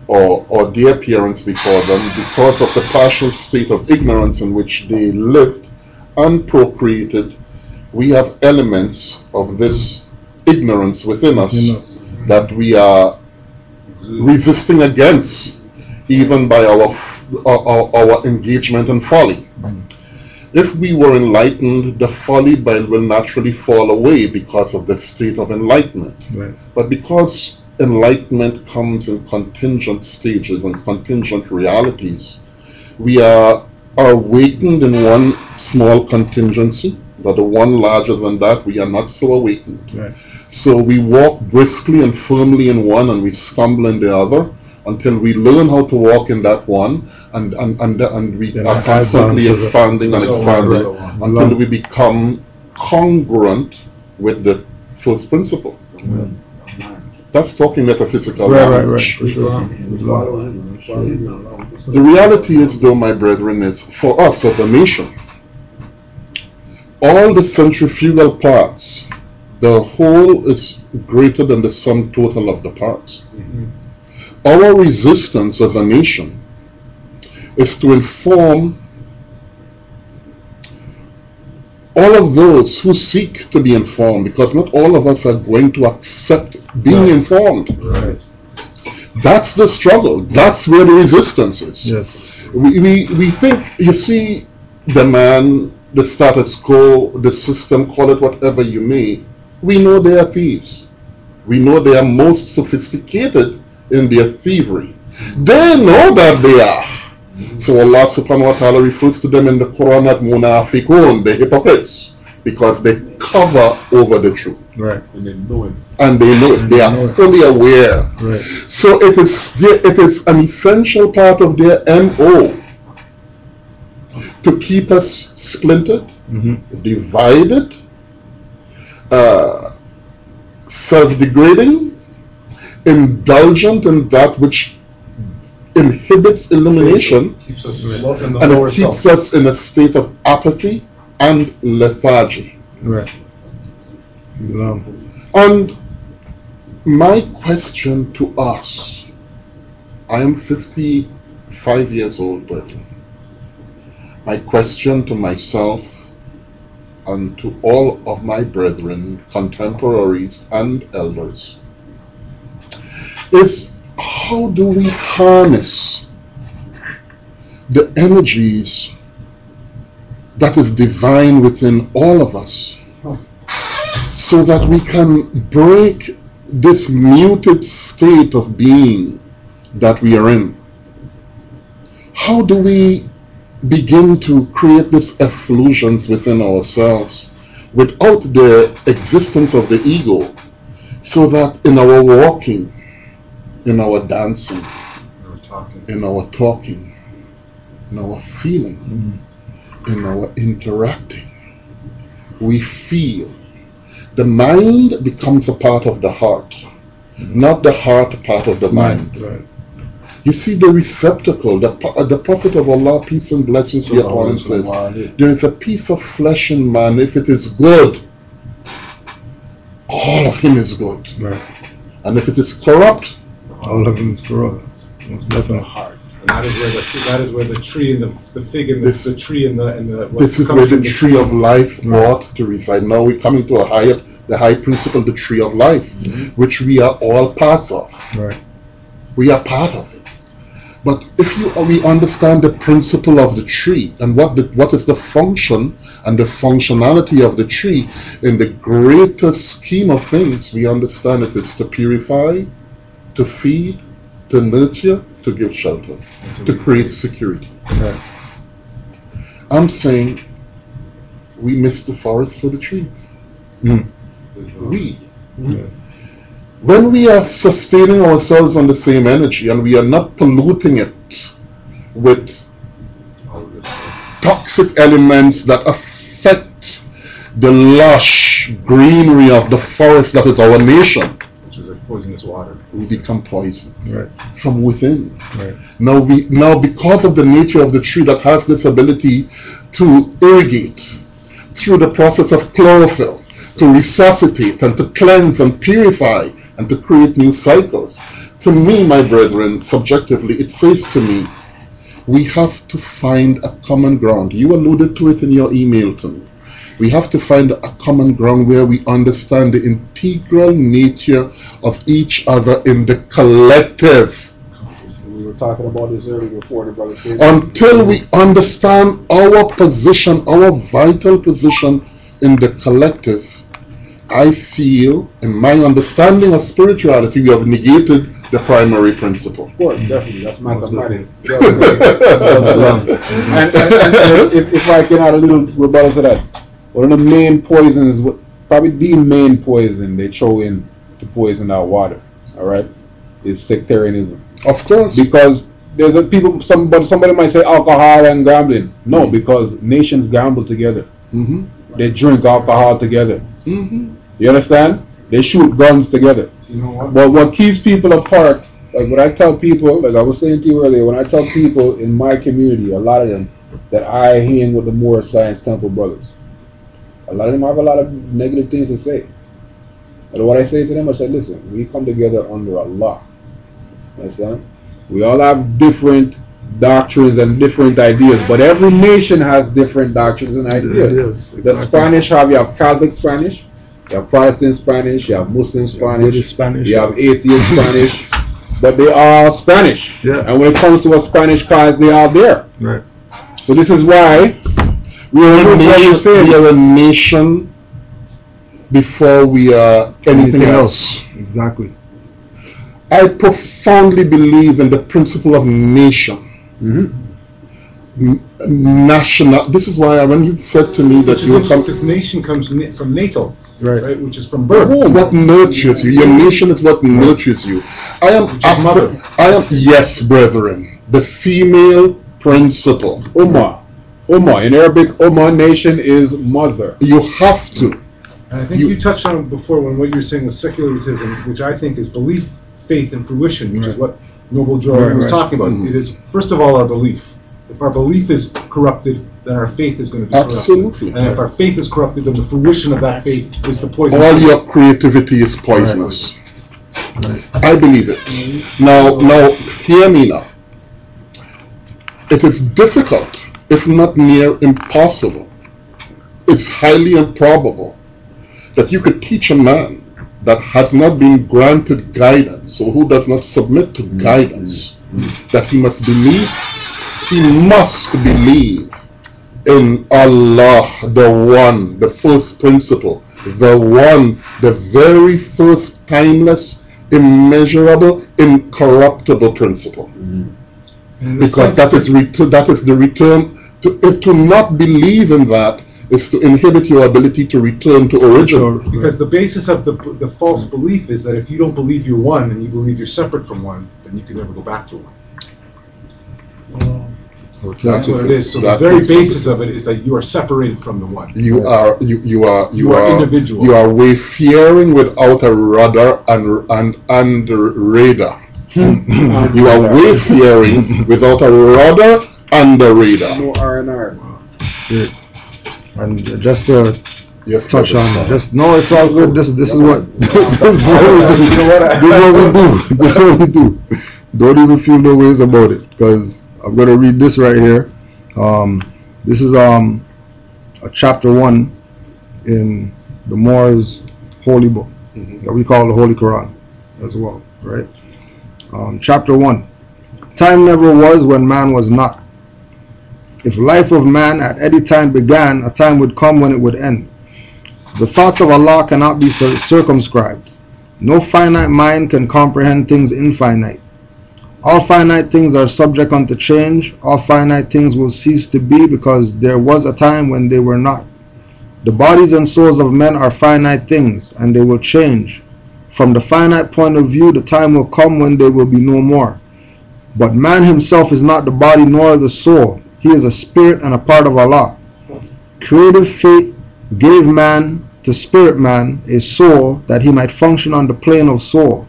or their parents before them, because of the partial state of ignorance in which they lived and procreated, we have elements of this ignorance within us that we are resisting against, even by our engagement in folly. If we were enlightened, the folly will naturally fall away because of the state of enlightenment. Right. But because enlightenment comes in contingent stages and contingent realities, we are awakened in one small contingency, but the one larger than that, we are not so awakened. Right. So we walk briskly and firmly in one and we stumble in the other, until we learn how to walk in that one, and we Then are that constantly advances it. expanding and So expanding on. until we become congruent with the first principle. That's talking metaphysical Right, language. for sure. The reality is, though, my brethren, is for us as a nation, all the centrifugal parts, the whole is greater than the sum total of the parts. Our resistance as a nation is to inform all of those who seek to be informed, because not all of us are going to accept being informed. Right. That's the struggle. That's where the resistance is. Yes. We think, you see, the man, the status quo, the system, call it whatever you may, we know they are thieves. We know they are most sophisticated in their thievery. They know that they are. So Allah subhanahu wa ta'ala refers to them in the Quran as munafiqun, the hypocrites, because they cover over the truth. Right. And they know it. And they know it. They are fully aware. Right. So it is an essential part of their MO to keep us splintered, divided, self-degrading, indulgent in that which inhibits illumination, Keeps us in the and lower it keeps self. us in a state of apathy and lethargy. Right. And my question to us, I am 55 years old, brethren. My question to myself and to all of my brethren, contemporaries and elders, is how do we harness the energies that is divine within all of us, so that we can break this muted state of being that we are in? How do we begin to create this effulgence within ourselves without the existence of the ego, so that in our walking, in our dancing, in our talking, in our feeling, in our interacting, we feel? The mind becomes a part of the heart, not the heart a part of the mind. Right. You see, the receptacle, the Prophet of Allah, peace and blessings be upon him, says, there is a piece of flesh in man, if it is good, all of him is good. Right. And if it is corrupt, All of them is corrupt. Most definitely. Heart. And that is where the tree and the fig and the tree and the this is where the tree of life ought to reside. Now we're coming to the high principle, the tree of life, which we are all parts of. Right. We are part of it. But if we understand the principle of the tree and what is the function and the functionality of the tree in the greater scheme of things, we understand it is to purify, to feed, to nurture, to give shelter, to create security. Right. I'm saying we miss the forest for the trees. We. When we are sustaining ourselves on the same energy and we are not polluting it with toxic elements that affect the lush greenery of the forest that is our nation, which is a poisonous water. we become poisoned Right. from within. Right. Now because of the nature of the tree that has this ability to irrigate through the process of chlorophyll, to resuscitate and to cleanse and purify and to create new cycles. To me, my brethren, subjectively, it says to me, we have to find a common ground. You alluded to it in your email to me. We have to find a common ground where we understand the integral nature of each other in the collective. We were talking about this earlier before the brother came. Until we understand our position, our vital position in the collective, I feel, in my understanding of spirituality, we have negated the primary principle. Of course, definitely. That's mathematics. And if I can add a little rebuttal to that, one of the main poisons, probably the main poison they throw in to poison our water, all right, is sectarianism. Of course. Because there's a people. Somebody might say alcohol and gambling. No, because nations gamble together. Mm-hmm. They drink alcohol together. Mm-hmm. You understand? They shoot guns together. So you know what? But what keeps people apart, like when I tell people, like I was saying to you earlier, when I tell people in my community, a lot of them, that I hang with the Moorish Science Temple brothers, a lot of them have a lot of negative things to say. And what I say to them, I said, listen, we come together under Allah. Understand? We all have different doctrines and different ideas, but every nation has different doctrines and ideas. The Spanish you have Catholic Spanish, you have Protestant Spanish, you have Muslim Spanish, Spanish, you have atheist Spanish, but they are Spanish. Yeah. And when it comes to a Spanish cause, they are there. Right. So this is why We are a nation before we are anything else. Exactly. I profoundly believe in the principle of nation. National. This is why when you said to me that Which you is come, because nation comes from natal, Right. right? Which is from birth. it's what nurtures you. Your nation is what nurtures you. I am mother. yes, brethren. The female principle. Ummah. In Arabic, Ummah, nation is mother. You have to. And I think you touched on it before when what you're saying was secularism, which I think is belief, faith, and fruition, which is what Noble Joe was talking about. It is, first of all, our belief. If our belief is corrupted, then our faith is going to be Absolutely. corrupted. And if our faith is corrupted, then the fruition of that faith is the poison. All your creativity is poisonous. I believe it. Now, hear me now. It is difficult, if not near impossible. It's highly improbable that you could teach a man that has not been granted guidance, or who does not submit to guidance, that he must believe in Allah, the one, the first principle, the one, the very first timeless, immeasurable, incorruptible principle. Because that is the return. To not believe in that is to inhibit your ability to return to original. Because the basis of the false belief is that if you don't believe you're one and you believe you're separate from one, then you can never go back to one. That's what it is. So the very basis of it is that you are separated from the one. You are individual. You are wayfaring without a rudder and radar. You are wayfaring without a rudder and a radar. No R&R. And just to touch on brother. just no, it's all good. This is what this is what we do. Don't even feel no ways about it, because I'm gonna read this right here. This is a chapter 1 in the Moors holy book that we call the Holy Quran as well, right? Chapter 1. Time never was when man was not. If life of man at any time began, a time would come when it would end. The thoughts of Allah cannot be circumscribed. No finite mind can comprehend things infinite. All finite things are subject unto change. All finite things will cease to be, because there was a time when they were not. The bodies and souls of men are finite things, and they will change. From the finite point of view, the time will come when they will be no more. But man himself is not the body nor the soul. He is a spirit and a part of Allah. Creative fate gave man to spirit man a soul that he might function on the plane of soul.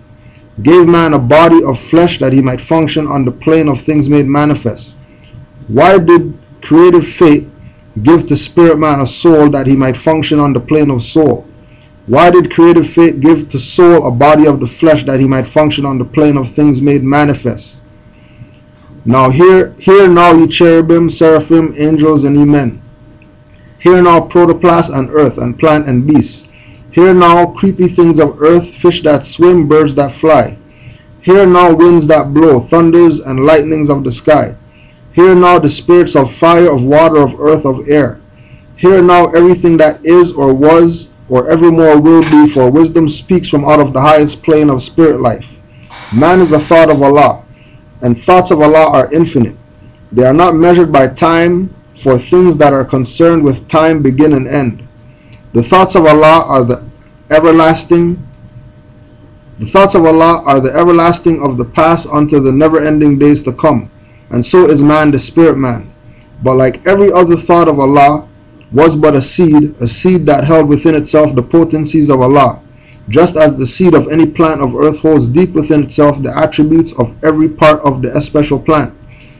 Gave man a body of flesh that he might function on the plane of things made manifest. Why did creative fate give to spirit man a soul that he might function on the plane of soul? Why did creative fate give to soul a body of the flesh that he might function on the plane of things made manifest? Now hear now, ye cherubim, seraphim, angels, and ye men. Hear now, protoplast and earth, and plant and beast. Hear now, creepy things of earth, fish that swim, birds that fly. Hear now, winds that blow, thunders and lightnings of the sky. Hear now, the spirits of fire, of water, of earth, of air. Hear now, everything that is or was or evermore will be, for wisdom speaks from out of the highest plane of spirit life. Man is a thought of Allah, and thoughts of Allah are infinite. They are not measured by time, for things that are concerned with time begin and end. The thoughts of Allah are the everlasting. The thoughts of Allah are the everlasting of the past unto the never-ending days to come, and so is man the spirit man. But like every other thought of Allah was but a seed that held within itself the potencies of Allah, just as the seed of any plant of earth holds deep within itself the attributes of every part of the especial plant.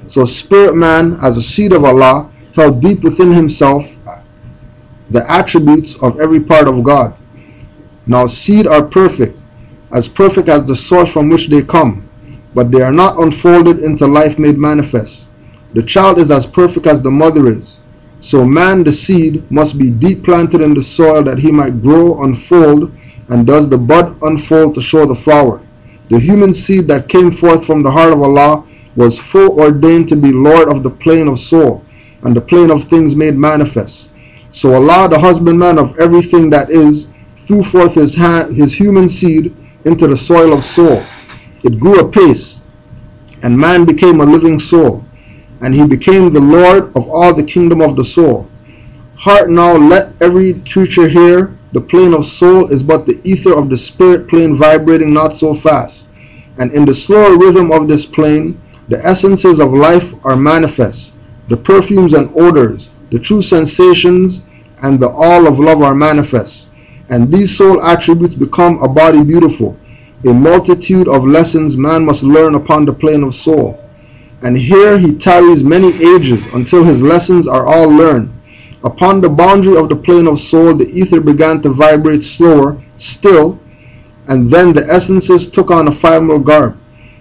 So spirit man, as a seed of Allah, held deep within himself the attributes of every part of God. Now seed are perfect as the source from which they come, but they are not unfolded into life made manifest. The child is as perfect as the mother is. So man, the seed, must be deep planted in the soil that he might grow, unfold, and does the bud unfold to show the flower. The human seed that came forth from the heart of Allah was full ordained to be Lord of the plane of soul and the plane of things made manifest. So Allah, the husbandman of everything that is, threw forth his human seed into the soil of soul. It grew apace, and man became a living soul, and he became the Lord of all the kingdom of the soul. Heart, now let every creature hear, the plane of soul is but the ether of the spirit plane vibrating not so fast. And in the slower rhythm of this plane, the essences of life are manifest. The perfumes and odors, the true sensations, and the all of love are manifest. And these soul attributes become a body beautiful. A multitude of lessons man must learn upon the plane of soul. And here he tarries many ages until his lessons are all learned. Upon the boundary of the plane of soul, the ether began to vibrate slower still, and then the essences took on a final garb.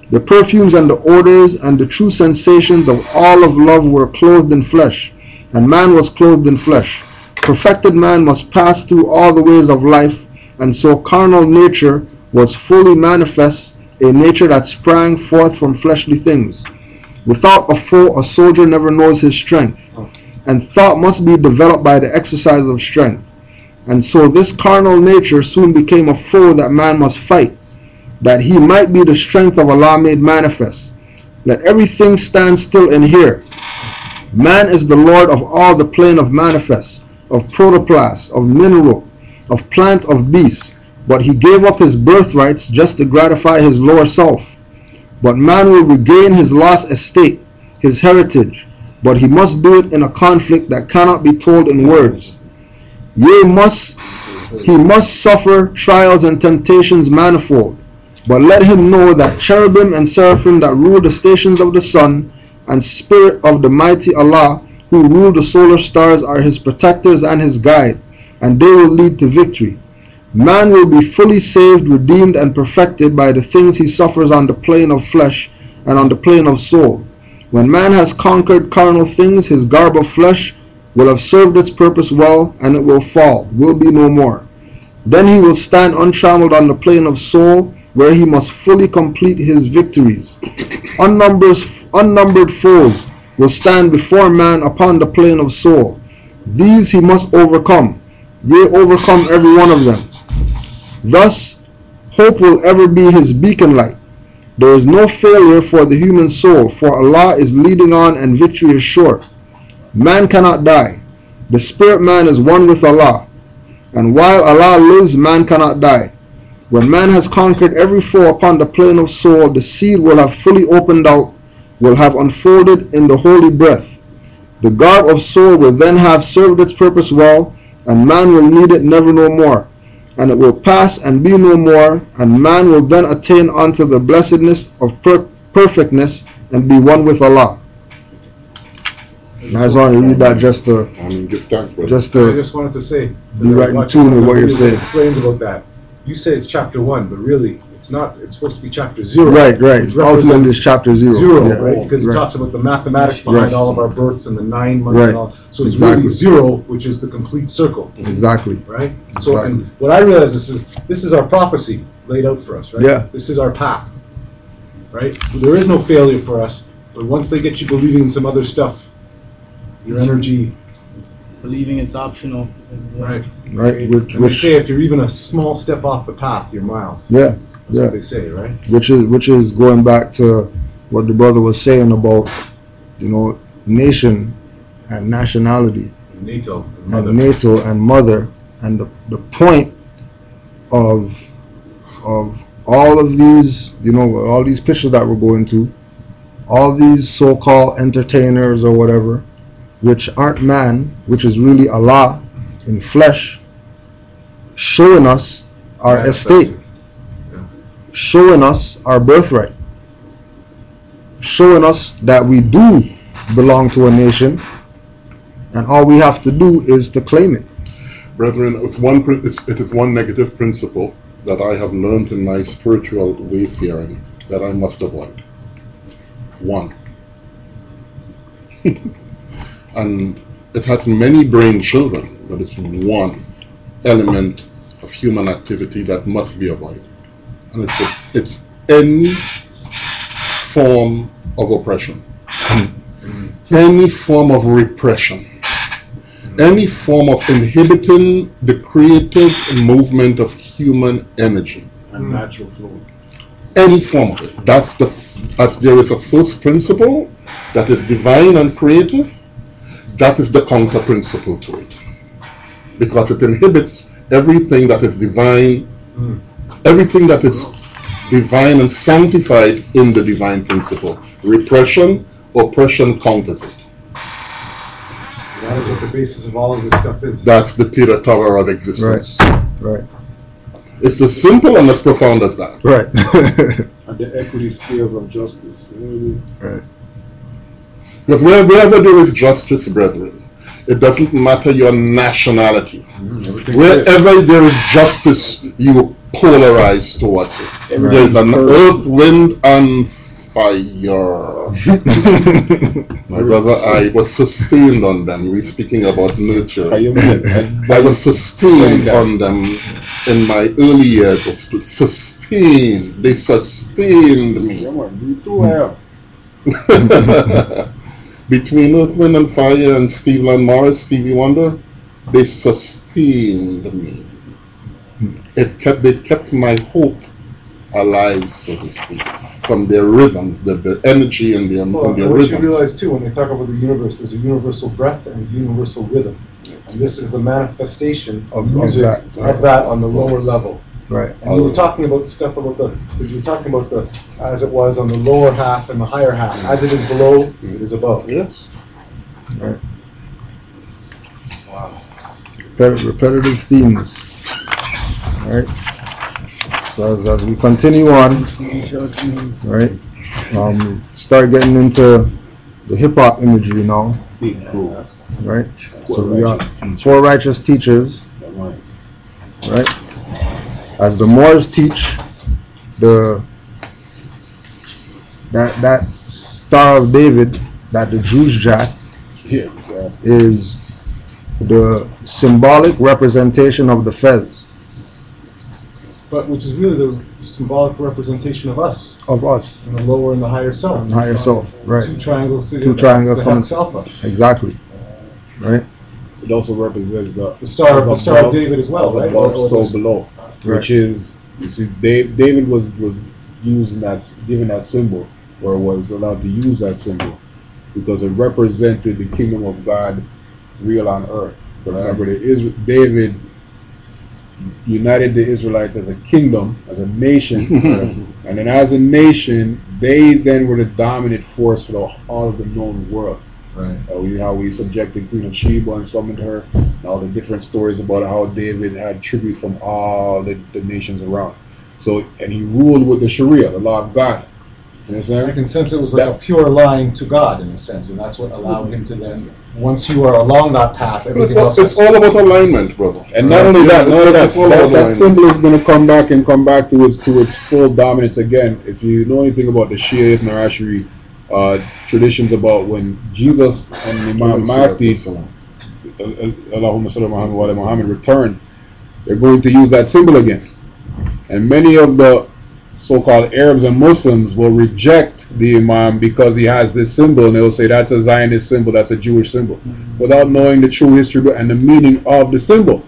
The perfumes and the odors and the true sensations of all of love were clothed in flesh, and man was clothed in flesh. Perfected man must pass through all the ways of life, and so carnal nature was fully manifest, a nature that sprang forth from fleshly things. Without a foe, a soldier never knows his strength, and thought must be developed by the exercise of strength. And so this carnal nature soon became a foe that man must fight, that he might be the strength of Allah made manifest. Let everything stand still and hear. Man is the Lord of all the plane of manifest, of protoplast, of mineral, of plant, of beast, but he gave up his birthrights just to gratify his lower self. But man will regain his lost estate, his heritage, but he must do it in a conflict that cannot be told in words. Yea, he must suffer trials and temptations manifold, but let him know that cherubim and seraphim that rule the stations of the sun, and spirit of the mighty Allah who rule the solar stars are his protectors and his guide, and they will lead to victory. Man will be fully saved, redeemed, and perfected by the things he suffers on the plane of flesh and on the plane of soul. When man has conquered carnal things, his garb of flesh will have served its purpose well, and it will fall, will be no more. Then he will stand untrammeled on the plane of soul, where he must fully complete his victories. Unnumbered foes will stand before man upon the plane of soul. These he must overcome, yea, overcome every one of them. Thus, hope will ever be his beacon light. There is no failure for the human soul, for Allah is leading on and victory is sure. Man cannot die. The spirit man is one with Allah. And while Allah lives, man cannot die. When man has conquered every foe upon the plane of soul, the seed will have fully opened out, will have unfolded in the holy breath. The garb of soul will then have served its purpose well, and man will need it never no more. And it will pass and be no more, and man will then attain unto the blessedness of perfectness and be one with Allah. I just want to read that just to give thanks, brother. I just wanted to say, be right in tune with what you're saying. Explains about that. You say it's chapter 1, but really it's not. It's supposed to be chapter 0. Right. Ultimately, it's chapter 0. 0, yeah. right? Because it talks about the mathematics behind all of our births and the 9 months and all. So it's Exactly. really 0, which is the complete circle. Exactly. Right? So, and what I realize this is our prophecy laid out for us, right? Yeah. This is our path, right? There is no failure for us, but once they get you believing in some other stuff, your energy. Believing it's optional. Right. Which they say if you're even a small step off the path, you're miles. Yeah. That's what they say, right? Which is going back to what the brother was saying about, nation and nationality. NATO And mother, and the point of all of these, all these pictures that we're going to, all these so-called entertainers or whatever, which aren't man, which is really Allah in flesh, showing us our estate, showing us our birthright, showing us that we do belong to a nation, and all we have to do is to claim it. Brethren, it is one negative principle that I have learned in my spiritual wayfaring that I must avoid. One. And it has many brain children, but it's one element of human activity that must be avoided. And it's any form of oppression, any form of repression, any form of inhibiting the creative movement of human energy. Unnatural flow. Any form of it. As there is a first principle that is divine and creative, that is the counter principle to it. Because it inhibits everything that is divine, everything that is divine and sanctified in the divine principle. Repression, oppression counters it. That is what the basis of all of this stuff is. That's the Theta Tower of existence. Right. It's as simple and as profound as that. Right. And the equity scales of justice. Right. Because wherever there is justice, brethren, it doesn't matter your nationality. Wherever there is justice, you polarize towards it. There is an earth, wind, and fire. My brother, I was sustained on them. We're speaking about nurture. I was sustained on them in my early years of sustained. They sustained me. Between Earth, Wind, and Fire and Stevie Wonder, they sustained me. They kept my hope alive, so to speak, from their rhythms, their energy and their what rhythms. you realize too, when they talk about the universe, there's a universal breath and a universal rhythm. And this is the manifestation of music of that on the lower level. Right. And we were talking about stuff because you were talking about the as it was on the lower half and the higher half. As it is below, it is above. Yes. Right. Wow. Repetitive themes. Right. So as we continue on, right, start getting into the hip hop imagery now. Right. So we got 4 righteous teachers. Right. As the Moors teach, that Star of David that the Jews jacked is the symbolic representation of the fez. But which is really the symbolic representation of us. Of us. In the lower and the higher self. And higher self, right. 2 triangles. Two triangles coming. Alpha. Exactly. Right. It also represents the Star of David as well, right? Above, so below. Right. Which is, you see, David was using given that symbol, or was allowed to use that symbol, because it represented the kingdom of God real on earth. But remember, David united the Israelites as a kingdom, as a nation, and then as a nation, they then were the dominant force for all of the known world. Right. How we subjected Queen of Sheba and summoned her, and all the different stories about how David had tribute from all the nations around. So, and he ruled with the Sharia, the law of God. You understand? I can sense it was like a pure line to God in a sense, and that's what allowed him to then, once you are along that path, everything else. It's all about alignment, brother. And not only that, that symbol is going to come back to its full dominance again. If you know anything about the Shia Ibn Ashari traditions about when Jesus and Imam Mahdi, Allahumma salli Muhammad wa ala Muhammad, return, they're going to use that symbol again. And many of the so-called Arabs and Muslims will reject the Imam because he has this symbol, and they'll say that's a Zionist symbol, that's a Jewish symbol, without knowing the true history and the meaning of the symbol.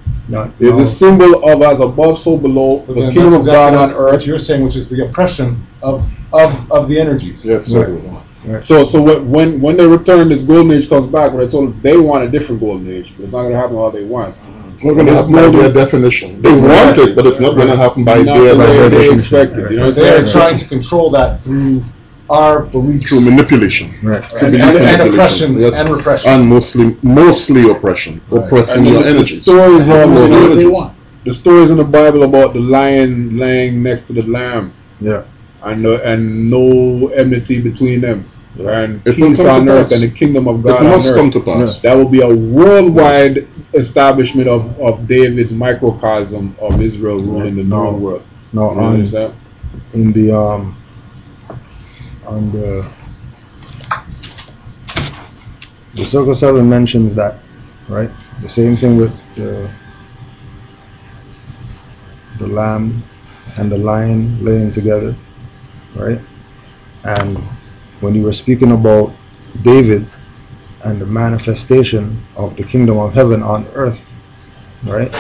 It's a symbol of as above, so below, the kingdom of God on earth. What you're saying, which is the oppression of the energies. Yes, right. So when they return, this golden age comes back. When I told them they want a different golden age, but it's not going to happen all they want. It's not going to happen by their definition. They want it, but it's not going to happen by Not their the way they definition. expect it. You know what I'm They're saying? trying to control that through our beliefs. Through manipulation. Right. And oppression. Yes. And repression. And mostly oppression. Oppressing your The energies. stories Your all energies. the stories in the Bible about the lion laying next to the lamb, Yeah. and no enmity between them, and It will peace come to on earth pass. and the kingdom of It God on must come earth. to pass. That will be a worldwide establishment of David's microcosm of Israel ruling the known world. No, You understand? in the on the Circle 7 mentions that, right? The same thing with the lamb and the lion laying together, right? And when you were speaking about David and the manifestation of the kingdom of heaven on earth, right?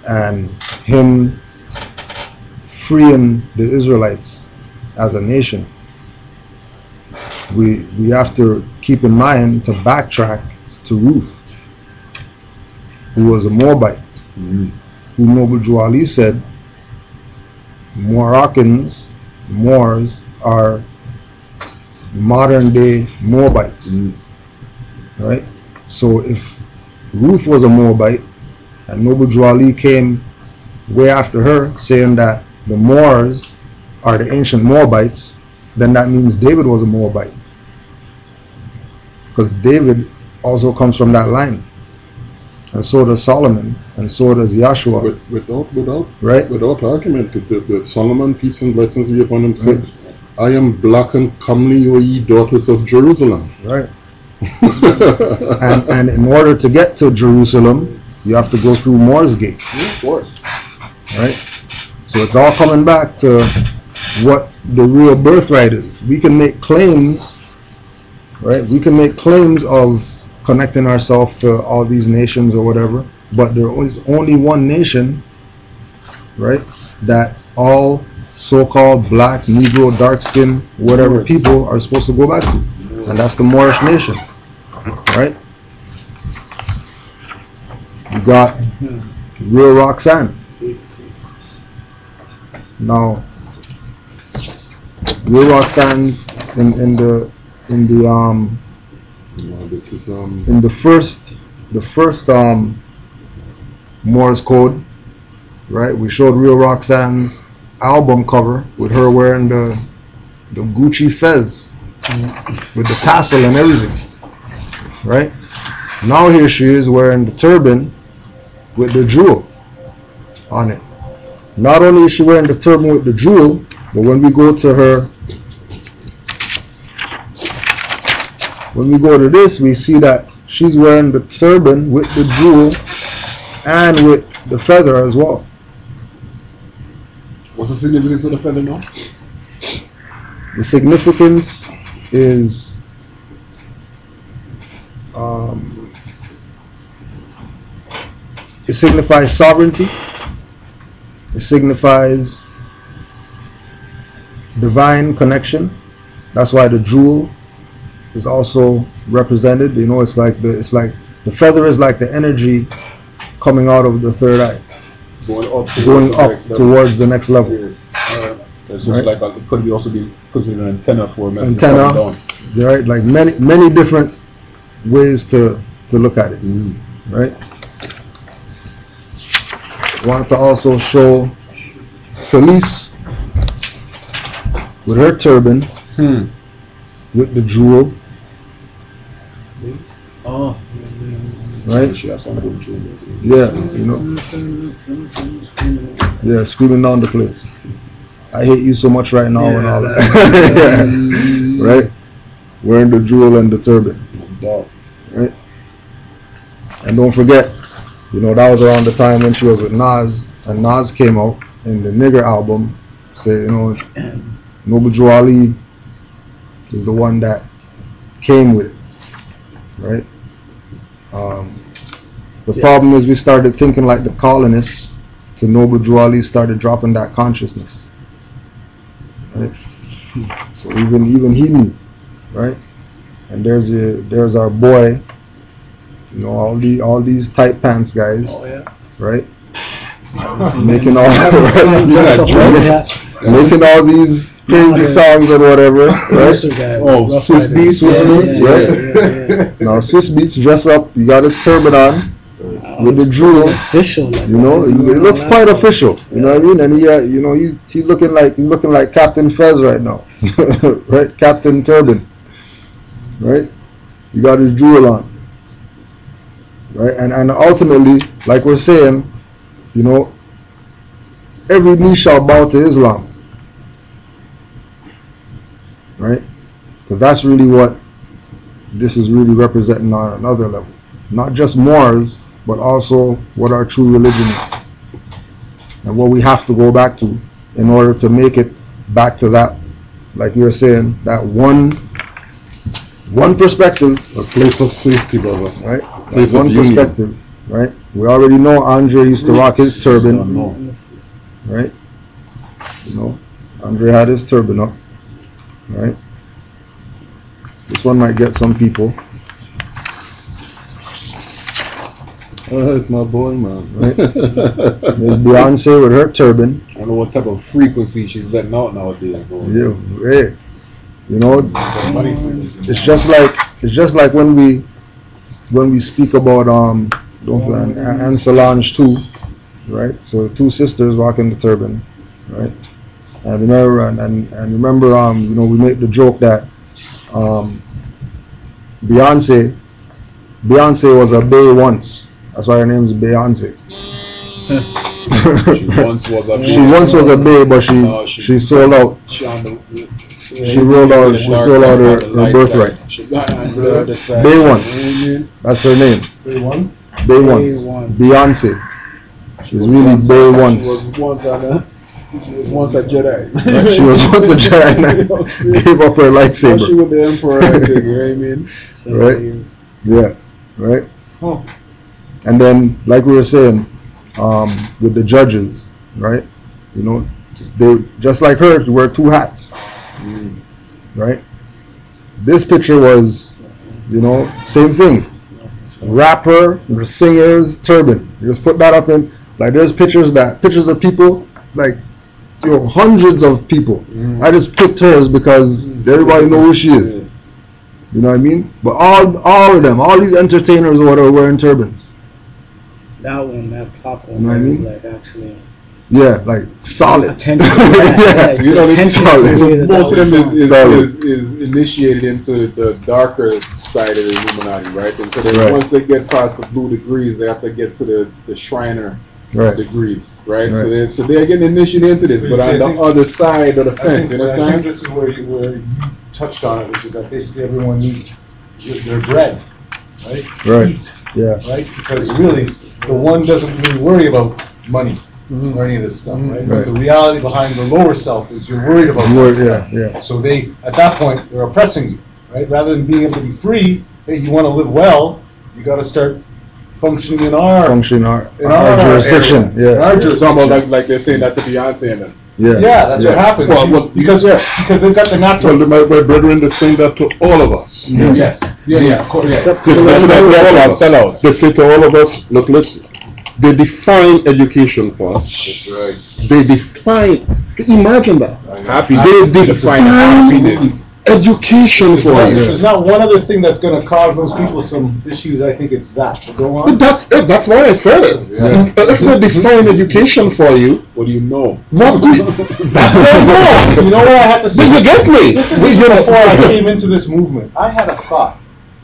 And him freeing the Israelites as a nation, we have to keep in mind to backtrack to Ruth, who was a Moabite, who Noble Drew Ali said Moroccans, Moors, are modern day Moabites, right? So if Ruth was a Moabite and Noble Drew Ali came way after her saying that the Moors are the ancient Moabites, then that means David was a Moabite, because David also comes from that line, and so does Solomon, and so does Joshua. Without argument, that Solomon, peace and blessings be upon him, said, "I am black and comely, O ye daughters of Jerusalem." Right. and in order to get to Jerusalem, you have to go through Moor's Gate. Of course. Right? So it's all coming back to what the real birthright is. We can make claims, right? We can make claims of connecting ourselves to all these nations or whatever, but there is only one nation, right, that all so-called black, Negro, dark skin, whatever people are supposed to go back to, and that's the Moorish nation, right? You got real rock sand. Now, real rock sand in the This is in the first Morse code, right? We showed Real Roxanne's album cover with her wearing the Gucci fez with the tassel and everything, right? Now here she is wearing the turban with the jewel on it. Not only is she wearing the turban with the jewel, but when we go to her, when we go to this, we see that she's wearing the turban with the jewel and with the feather as well. What's the significance of the feather now? The significance is it signifies sovereignty. It signifies divine connection. That's why the jewel is also represented. You know, it's like the feather is like the energy coming out of the third eye, going up towards the next level. It's just like it could also be considered an antenna for a antenna, right? Like many different ways to look at it, right? Wanted to also show Felice with her turban, with the jewel, right? Yeah, you know, yeah, screaming down the place. I hate you so much right now, and all that. Right? Wearing the jewel and the turban, right? And don't forget, you know, that was around the time when she was with Nas, and Nas came out in the Nigger album, say, you know, Noble Drew Ali is the one that came with it, right? The problem is we started thinking like the colonists, to Noble Drew Ali started dropping that consciousness, right? So even he knew, right? And there's our boy, you know, all these tight pants guys, right? Making all making all these crazy songs and whatever, right? Oh, Swiss Beats, right? Now Swiss Beats dress up. You got a turban on with the jewel. Official, You know, it looks quite official. You know what I mean? And he, you know, he's looking like Captain Fez right now, right? Captain Turban, right? You got his jewel on, right? And ultimately, like we're saying, you know, every knee shall bow to Islam, right? Because that's really what this is really representing on another level. Not just Moors, but also what our true religion is. And what we have to go back to in order to make it back to that, like you were saying, that one perspective. A place of safety, brother. Right? Place One of union. perspective. Right? We already know Andre used to rock his turban. Right? You know, Andre had his turban up. Right? This one might get some people. It's my boy, man. Right? There's Beyonce with her turban. I don't know what type of frequency she's letting out nowadays. Yeah, hey, you know, Money frequency. it's just like when we speak about and Solange too, right? So the two sisters rocking the turban, right? And remember, and remember, you know, we make the joke that Beyonce was a bae once. That's why her name is Beyonce. She once was a bae. She once was a bae, but she sold out. She sold out her birthright. Bae once. That's her name. Three ones. Bae once. Beyonce. She's really bae once. She was once a Jedi. She was once a Jedi and gave up her She lightsaber. was the Emperor, I think, you know what I mean? Right? Yeah. Right? Oh. And then, like we were saying, with the judges, right? You know, they just like her to wear two hats, right? This picture was, you know, same thing. Rapper, singers, turban. You just put that up in, like there's pictures of people, like, you know, hundreds of people. I just picked hers because everybody knows who she is. You know what I mean? But all of them, all these entertainers or whatever, wearing turbans. That top one, You know what I mean? was like actually Yeah, like solid. attention. Yeah, You know, attention solid. to most of them is Solid. initiated into the darker side of the Illuminati, right? And so Right. once they get past the blue degrees, they have to get to the Shriner Right. degrees, right? Right. So they're getting initiated into this, but See, I on the think- other side of the I fence, think, you I think understand? this is where you touched on it, which is that basically everyone needs their bread, right? To Right. eat, Yeah. right? Because really, the one doesn't really worry about money or any of this stuff, right? But Right. the reality behind the lower self is you're worried about that Yeah, stuff. yeah. So they, at that point, they're oppressing you, right? Rather than being able to be free, hey, you want to live well, you got to start functioning in our Function our area, jurisdiction. in our Yeah. It's jurisdiction. almost like they're saying that to Beyonce and them. Yeah. Yeah, that's what happens. Well, because they've got the natural. Well, my brethren, they're saying that to all of us. Yes. Yeah, of course. They say that to all of us. Sellouts. They say to all of us, look, listen. They define education for us. That's right. They define. Imagine that. Happy They days define define happiness. education for Well, you. there's not one other thing that's going to cause those people some issues. I think it's that. But go on. But that's it. That's why I said it. If they define education for you, What do you know? what do you, that's what I know. You know what I have to say? Did you get me? This is Did you- before I came into this movement. I had a thought.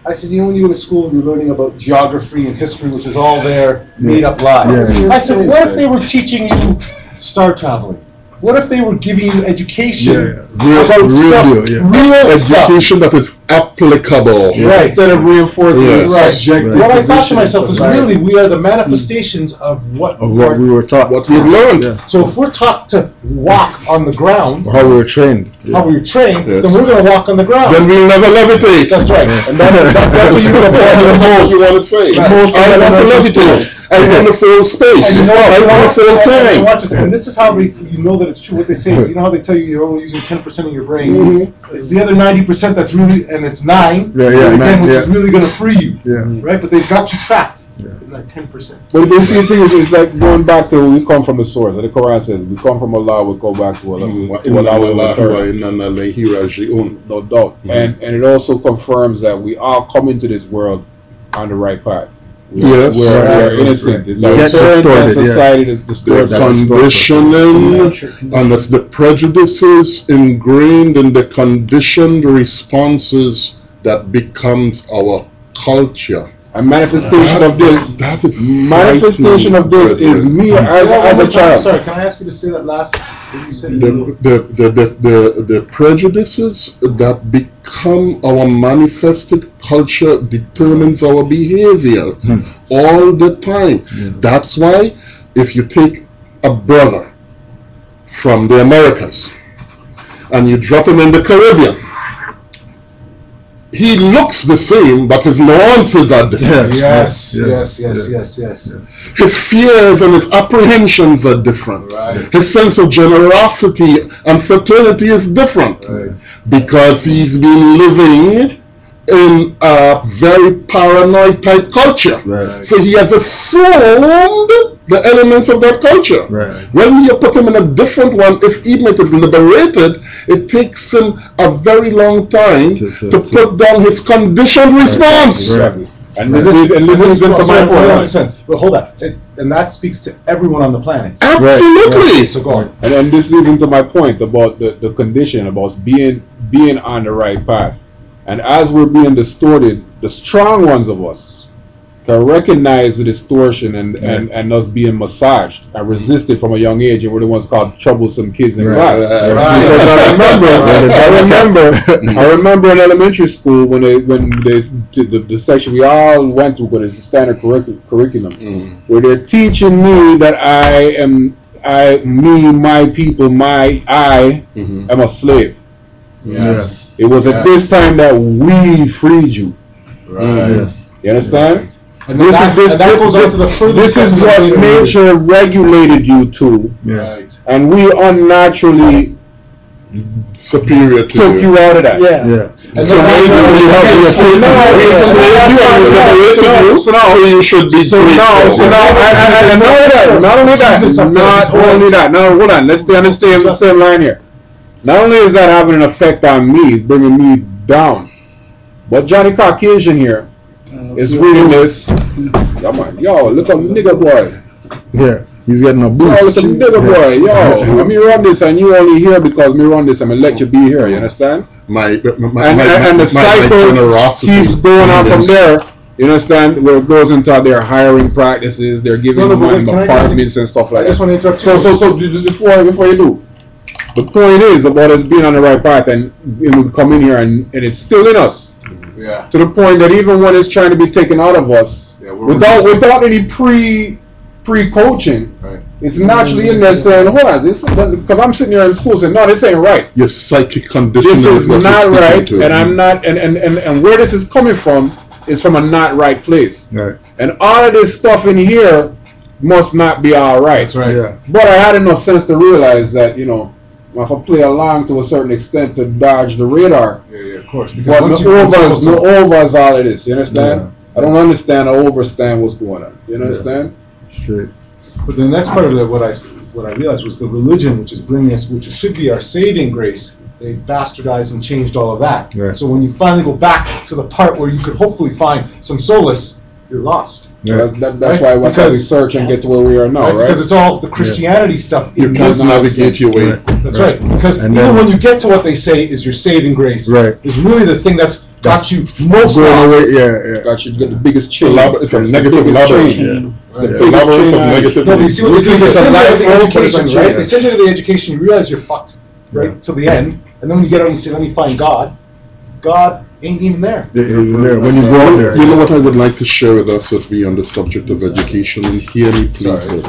I said, you know, when you go to school and you're learning about geography and history, which is all there, made up lies. Yeah. I said, what if they were teaching you star traveling? What if they were giving you education about Real stuff, deal, yeah. real stuff? Education that is applicable. Right. Instead of reinforcing Yes. the subjective What I thought to position myself of is society. really we are the manifestations of what Of what we were taught. What we've learned. Yeah. So if we're taught to walk on the ground, Or how we were trained. how we were trained, Yes. then we're going to walk on the ground. Then we'll never levitate. That's right. And that's what you can apply to the That's what most. you want to say. Most I want to levitate. I want a full space. And I want a full time. watch this, and this is how you know that it's true. What they say is, you know how they tell you you're only using 10% of your brain. It's the other 90% that's really, and it's 9. Again, which is really going to free you. Right, but they've got you trapped in that 10%. But the thing is, it's like going back to we come from the source. Like the Quran says, we come from Allah, we go back to Allah. No doubt. And it also confirms that we all come into this world on the right path. We're innocent. It's our parents and society that distorts the conditioning and that's the prejudices ingrained in the conditioned responses that becomes our culture. A manifestation of this. That is manifestation of this is me as a child. Sorry, can I ask you to say that last? You said the prejudices that become our manifested culture determines our behaviors all the time. That's why if you take a brother from the Americas and you drop him in the Caribbean, he looks the same, but his nuances are different. Yes. His fears and his apprehensions are different. His sense of generosity and fraternity is different. Because he's been living in a very paranoid type culture. So he has assumed the elements of that culture. When you put him in a different one, if even it is liberated, it takes him a very long time to put down his conditioned response. And this is into my point. But hold on, and that speaks to everyone on the planet. Absolutely. So go on. And then this leads into my point about the condition, about being on the right path. And as we're being distorted, the strong ones of us can recognize the distortion and us being massaged and resisted from a young age, and we're the ones called troublesome kids in class. I remember in elementary school when the section we all went through, but it's a standard curriculum, where they're teaching me that my people, I am a slave. It was at this time that we freed you. You understand? And that goes on to the furthest. This is what nature regulated you to, and we unnaturally superior to took you out of that. So you should be. Not only that. No, hold on. Let's stay on the same line here. Not only is that having an effect on me, bringing me down, but Johnny Caucasian here is reading this. Yo, look at nigga boy. He's getting a boost. Yo, look at nigga boy. Yo, let me run this, and you only here because me run this, and me let you be here. You understand? And the cycle keeps going on from there. You understand? Where it goes into their hiring practices, they're giving them apartments and stuff like that. I just want to interrupt you. So before you do, the point is about us being on the right path, and it would come in here, and it's still in us. To the point that even when it's trying to be taken out of us, without any pre-coaching, it's naturally in there saying, hold on, because I'm sitting here in school saying, no, this ain't right. Your psychic conditioning this is what not you're right, to. and I'm not, and where this is coming from is from a not right place. And all of this stuff in here must not be all right. That's right. But I had enough sense to realize that, if I play along to a certain extent to dodge the radar. Of course. But the over is all it is. You understand? I don't understand or overstand what's going on. You understand? Straight. But the next part of what I realized was the religion, which is bringing us, which should be our saving grace. They bastardized and changed all of that. So when you finally go back to the part where you could hopefully find some solace, you're lost. That's why we research and get to where we are now, right? Because it's all the Christianity stuff. You can't navigate your way. That's right. Because even when you get to what they say is your saving grace, is really the thing that's got you most lost. Got you get the biggest change. It's a negative labyrinth. It's a labyrinth of negative. No, you see what they do? They send you to the education, right? They send you to the education. You realize you're fucked, right, till the end, and then when you get out, you say, "Let me find God." God ain't even there. When you go out there. You know what I would like to share with us as we on the subject of education, and hear me please, brother.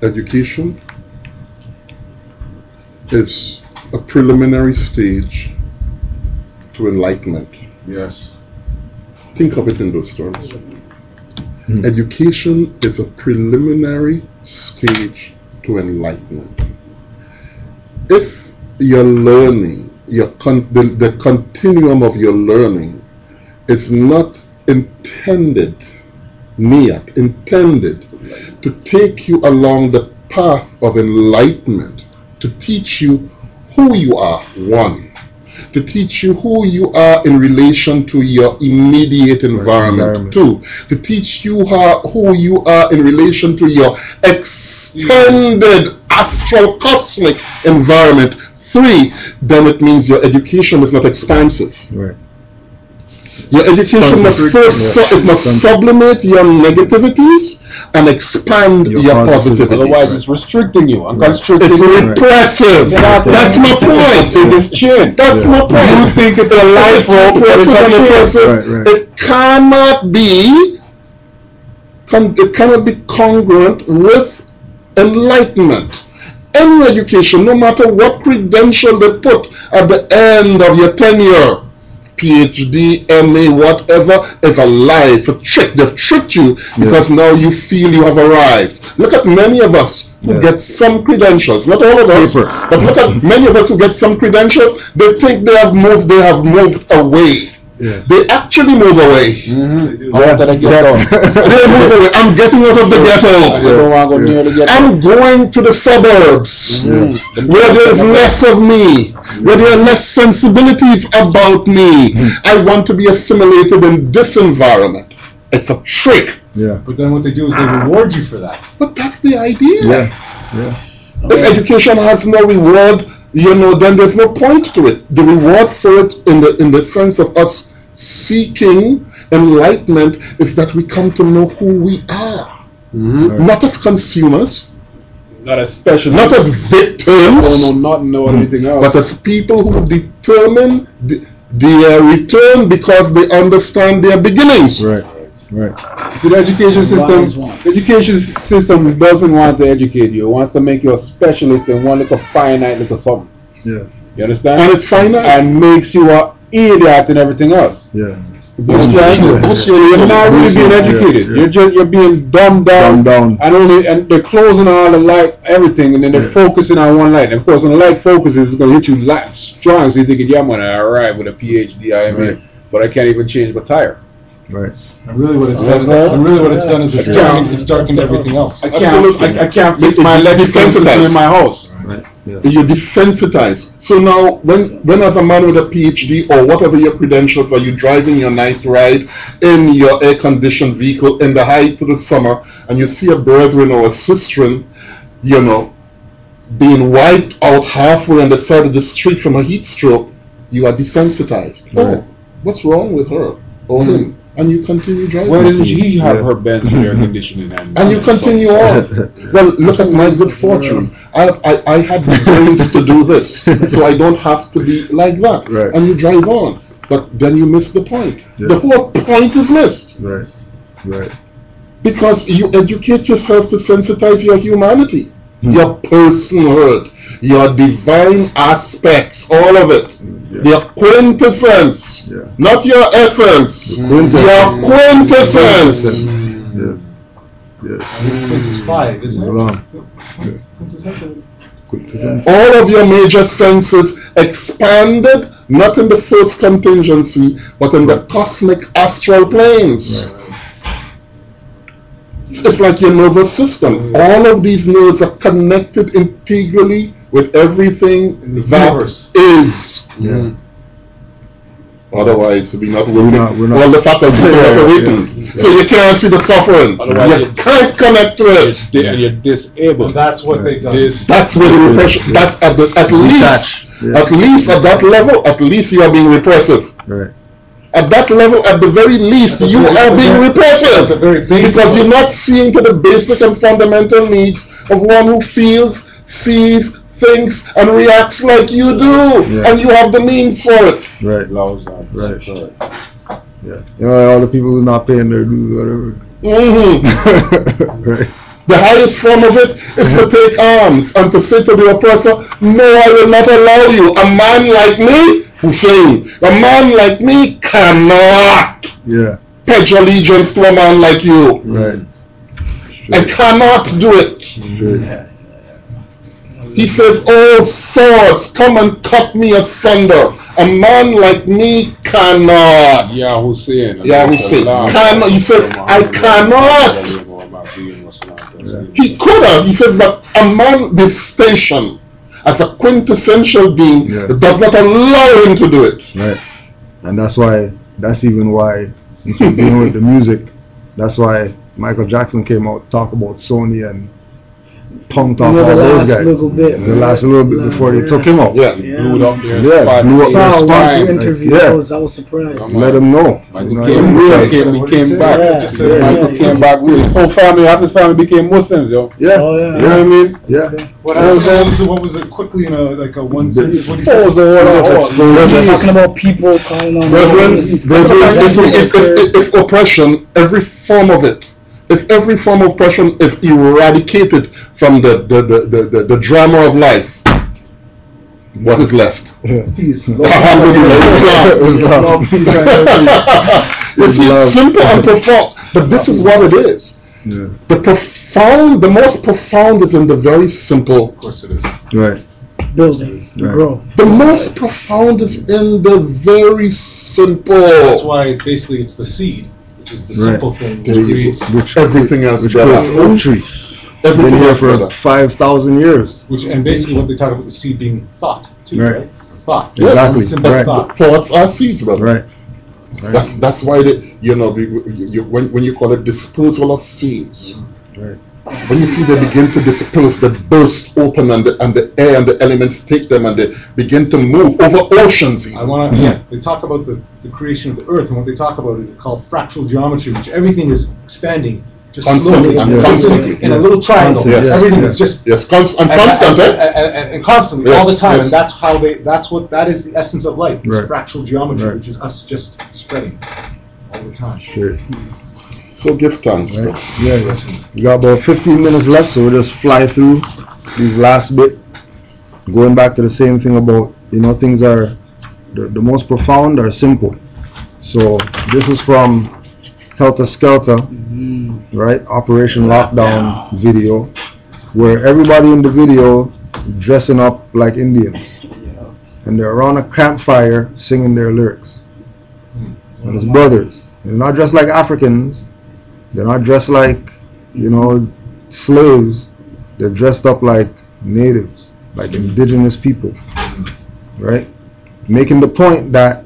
Education is a preliminary stage to enlightenment. Yes. Think of it in those terms. Education is a preliminary stage to enlightenment. If you're learning, the continuum of your learning is not intended to take you along the path of enlightenment, to teach you who you are, one, to teach you who you are in relation to your immediate environment, two, to teach you who you are in relation to your extended astral cosmic environment, three, then it means your education is not expansive. Right. Your education must first it must sublimate your negativities and expand your positivities. Otherwise, it's restricting you and constricting it's you. repressive. That's my point. That's my point. You think it's a life road, repressive. It cannot be. It cannot be congruent with enlightenment. Any education, no matter what credential they put at the end of your tenure, PhD, MA, whatever, is a lie. It's a trick. They've tricked you because now you feel you have arrived. Look at many of us who get some credentials. Not all of us, but look at many of us who get some credentials. They think they have moved away. Yeah. They actually move away. They move away. I'm getting out of the ghetto. I'm going to the suburbs where there's less of me, where there are less sensibilities about me. I want to be assimilated in this environment. It's a trick. Yeah. But then what they do is they reward you for that. But that's the idea. Yeah. If education has no reward, then there's no point to it. The reward for it, in the sense of us seeking enlightenment, is that we come to know who we are, not as consumers, not as special, not as victims, not know anything else, but as people who determine their return because they understand their beginnings. Right. So the education system doesn't want to educate you. It wants to make you a specialist in one little finite little something. Yeah. You understand? And it's finite. And makes you an idiot and everything else. Yeah. You're not really being educated. You're being dumbed down. And they're closing all the light, everything, and then they're focusing on one light. And of course, when the light focuses, it's going to hit you light strong. So you're thinking, yeah, I'm going to arrive with a PhD, but I can't even change my tire. Right. And really, what it's done is it's darkened everything else. I can't fix my electrical system in my house. Right. Yeah. You're desensitized. So now, when as a man with a PhD or whatever your credentials are, you driving your nice ride in your air-conditioned vehicle in the height of the summer, and you see a brethren or a sister, being wiped out halfway on the side of the street from a heat stroke, you are desensitized. Right. Oh, what's wrong with her or him? And you continue driving. Why didn't she have her Benz air conditioning? And you continue on. Well, look at my good fortune. I had the brains to do this, so I don't have to be like that. Right. And you drive on. But then you miss the point. Yeah. The whole point is missed. Right. Because you educate yourself to sensitize your humanity, your personhood, your divine aspects, all of it. Your quintessence, not your essence. Your quintessence. Yes. All of your major senses expanded, not in the first contingency, but in the cosmic astral planes. It's like your nervous system. All of these nerves are connected integrally with everything that is. Yeah. Otherwise, we're not working. We're not. All the faculties are not awakened. So you can't see the suffering. You can't connect to it. You're disabled. And that's what they've done. That's where the repression. That's at least at that level. At least you are being repressive. Right. At that level, at the very least, you are being repressive because you're not seeing to the basic and fundamental needs of one who feels, sees, thinks, and reacts like you do, and you have the means for it. Right. Yeah. All the people who are not paying their dues, whatever. Mm-hmm. Right. The highest form of it is to take arms and to say to the oppressor, no, I will not allow you. A man like me, Hussein, a man like me cannot pledge allegiance to a man like you. Right. I cannot do it. Straight. He says, oh swords, come and cut me asunder. A man like me cannot. Yeah, Hussein. Yeah, Hussein. Cannot. He says, I cannot. He could have. He says, but a man this station as a quintessential being does not allow him to do it. Right. And that's even why, dealing with the music, that's why Michael Jackson came out to talk about Sony and punked off all those guys. The last little bit before they took him out. Blew up there. Blew up their spine. Interview. I was surprised. Let him know. He came back. Michael came back. His whole family, half his family became Muslims, yo. Yeah. Oh, yeah. You know what I mean? Yeah. What was it? Quickly in a one sentence. What do you say? We're talking about people calling on Brethren, if oppression, every form of it, if every form of oppression is eradicated from the drama of life, what is left? Peace. Islam. It's simple and profound, but this is what it is. Yeah. The most profound is in the very simple. Of course it is. Right. building, Right. growth. The most profound is in the very simple. That's why basically it's the seed, which is the simple thing which creates everything else. Which creates oak trees. Everything Been here else for better. 5,000 years. and basically what they talk about the seed being thought too, Right. right? Thought. Exactly. Simple Right. thought. Thoughts are seeds, brother. Right. That's why when you call it dispersal of seeds. Right. When you see they begin to disperse, they burst open, and the air and the elements take them, and they begin to move over oceans. Even. They talk about the creation of the earth, and what they talk about is called fractal geometry, which everything is expanding just Constantly, slowly, and constantly. in a little triangle. Yes. Everything is just And constant, and constantly, Yes, all the time, yes. and that is the essence of life. It's Right. fractal geometry, Right. which is us just spreading all the time. Sure. So give thanks, bro. Right. Yeah. We got about 15 minutes left, so we'll just fly through these last bit. Going back to the same thing about, things are, the most profound are simple. So this is from Helter Skelter, right? Operation Lockdown video, where everybody in the video dressing up like Indians. And they're around a campfire singing their lyrics. And it's brothers. They're not dressed like Africans. They're not dressed like, slaves. They're dressed up like natives, like indigenous people, right? Making the point that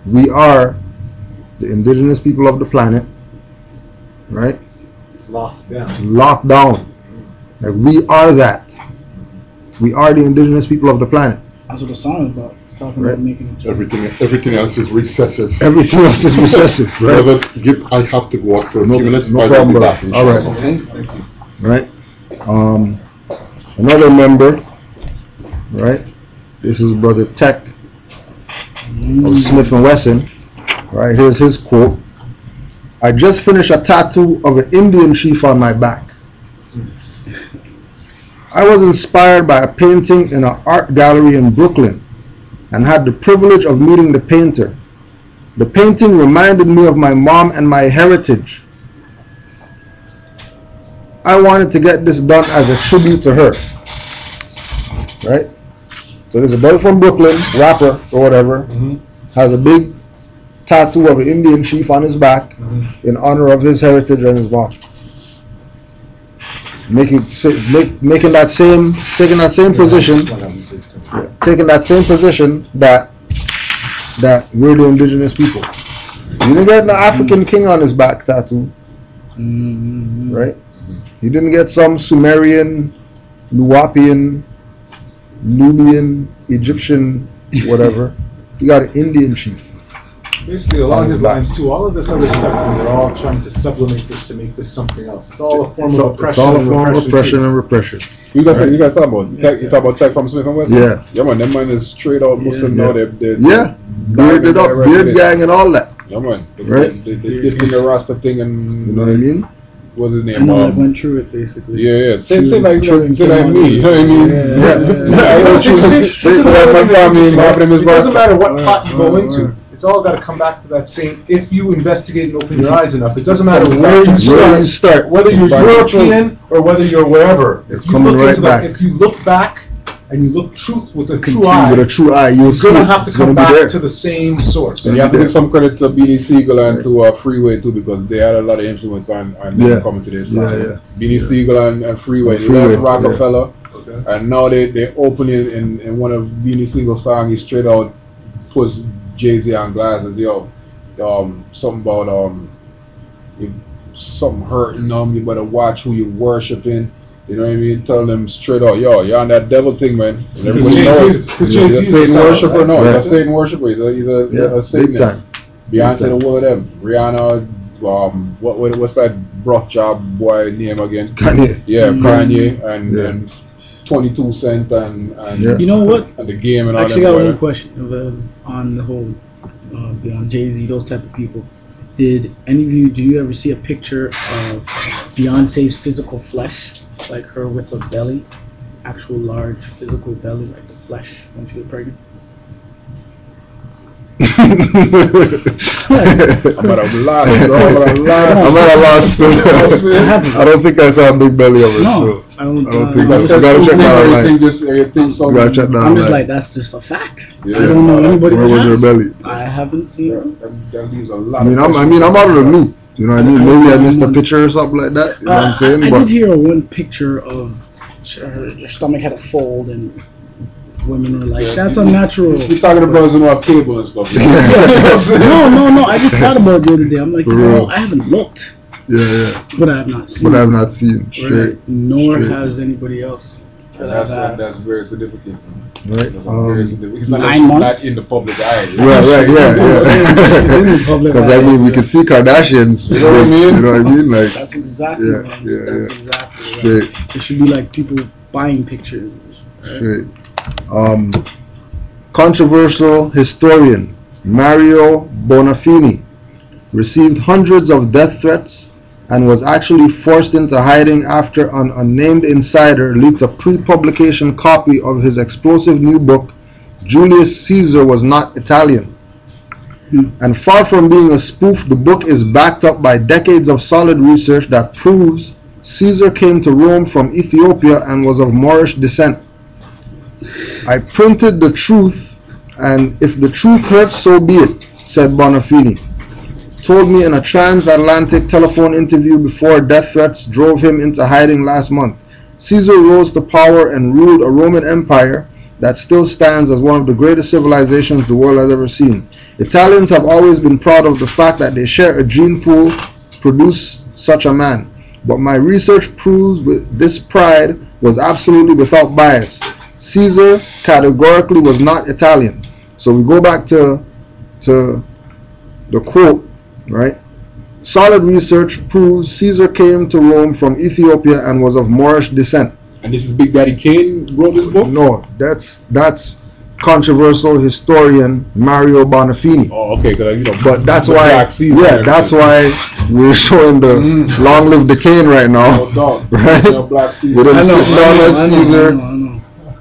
we are the indigenous people of the planet, right? Locked down. Locked down. Like we are that. We are the indigenous people of the planet. That's what the song is about. It's talking Right. about making it. Everything else is recessive. Everything else is recessive, right? Brothers, I have to go out for a few minutes. No I'll problem, be brother. back in All right. just a second. Thank you. Right? Another member, right? This is Brother Tech of Smith & Wesson. Right, here's his quote. I just finished a tattoo of an Indian chief on my back. I was inspired by a painting in an art gallery in Brooklyn and had the privilege of meeting the painter. The painting reminded me of my mom and my heritage. I wanted to get this done as a tribute to her. Right? So there's a boy from Brooklyn, rapper or whatever, has a big tattoo of an Indian chief on his back in honor of his heritage and his mom. Taking that same position that we're the indigenous people. You didn't get an African king on his back tattoo, right? You didn't get some Sumerian, Nuwapian, Nubian, Egyptian, whatever. You got an Indian chief. Basically, along his lines too, all of this other stuff, they're all trying to sublimate this to make this something else. It's all a form of oppression. It's all a form of oppression and repression. You guys talk about tech. You talk about Tech from Smith & Wesson. Yeah. Yeah, man. Them man is straight out Muslim now. They're Bearded up, beard gang and all that. Yeah, man. Right. They did the Rasta thing and You know what I mean? what's his I name? know I went through it basically. Yeah. Same like True. me. You know what I mean? It doesn't matter what pot you go into. It's all got to come back to that same. If you investigate and open your eyes enough, it doesn't matter where you start, whether you're European or whether you're wherever. It's coming right back. If you look back and you look truth with a true With a true eye, you're you're gonna have to come back to the same source. And you have to give some credit to Beanie Siegel and to Freeway too, because they had a lot of influence on them coming to this. Beanie Siegel and Freeway. They left Rockefeller, and now they open it in one of Beanie Siegel's songs. He straight out puts Jay-Z on glasses. Yo, something about if something hurting them, you better watch who you're worshiping. You know what I mean? Tell them straight out, yo, you're on that devil thing, man. And everybody knows he's a Satan worshiper. No, he's a Satan worshiper. He's a Satanist. Beyonce, the one of them. Rihanna, what's that broth job boy name again? Kanye. Yeah, Kanye and 22 Cent and You know what? And the game and all that. Actually, I got one question on the whole beyond Jay-Z, those type of people. Did any of you? Do you ever see a picture of Beyonce's physical flesh? Like her with a belly, actual large physical belly, like the flesh when she was pregnant. I'm at a loss. I don't think I saw a big belly of her. No, I don't think so. You gotta check that out. I'm just like, that's just a fact. Yeah. I don't know anybody. Where was her belly? I haven't seen it. That leaves a lot. I'm out of the loop. You know what I mean? Maybe I missed a picture or something like that. You know what I'm saying? I did hear one picture of her stomach had a fold and women were like, that's unnatural. You're talking about about cable and stuff. No, I just thought about it the other day. I'm like, I haven't looked. Yeah. But I have not seen. Straight. Right. Nor has anybody else. That's very significant. Right. It's 9 months. Not in the public eye. Right. Yeah. Because I mean, we can see Kardashians. You know what I mean? You know what I mean? Like. That's exactly. That's exactly. Right. It should be like people buying pictures. Right. Controversial historian Mario Bonafini received hundreds of death threats and was actually forced into hiding after an unnamed insider leaked a pre-publication copy of his explosive new book, Julius Caesar Was Not Italian. And far from being a spoof, the book is backed up by decades of solid research that proves Caesar came to Rome from Ethiopia and was of Moorish descent. I printed the truth, and if the truth hurts, so be it, said Bonafini. Told me in a transatlantic telephone interview before death threats drove him into hiding last month. Caesar rose to power and ruled a Roman Empire that still stands as one of the greatest civilizations the world has ever seen. Italians have always been proud of the fact that they share a gene pool to produce such a man. But my research proves this pride was absolutely without bias. Caesar categorically was not Italian. So we go back to the quote, right? Solid research proves Caesar came to Rome from Ethiopia and was of Moorish descent. And this is Big Daddy Kane wrote this book? No, that's controversial historian Mario Bonafini. Oh, okay, because but that's why, that's why we're showing the Long Live the Kane right now, right? We didn't sit down as Caesar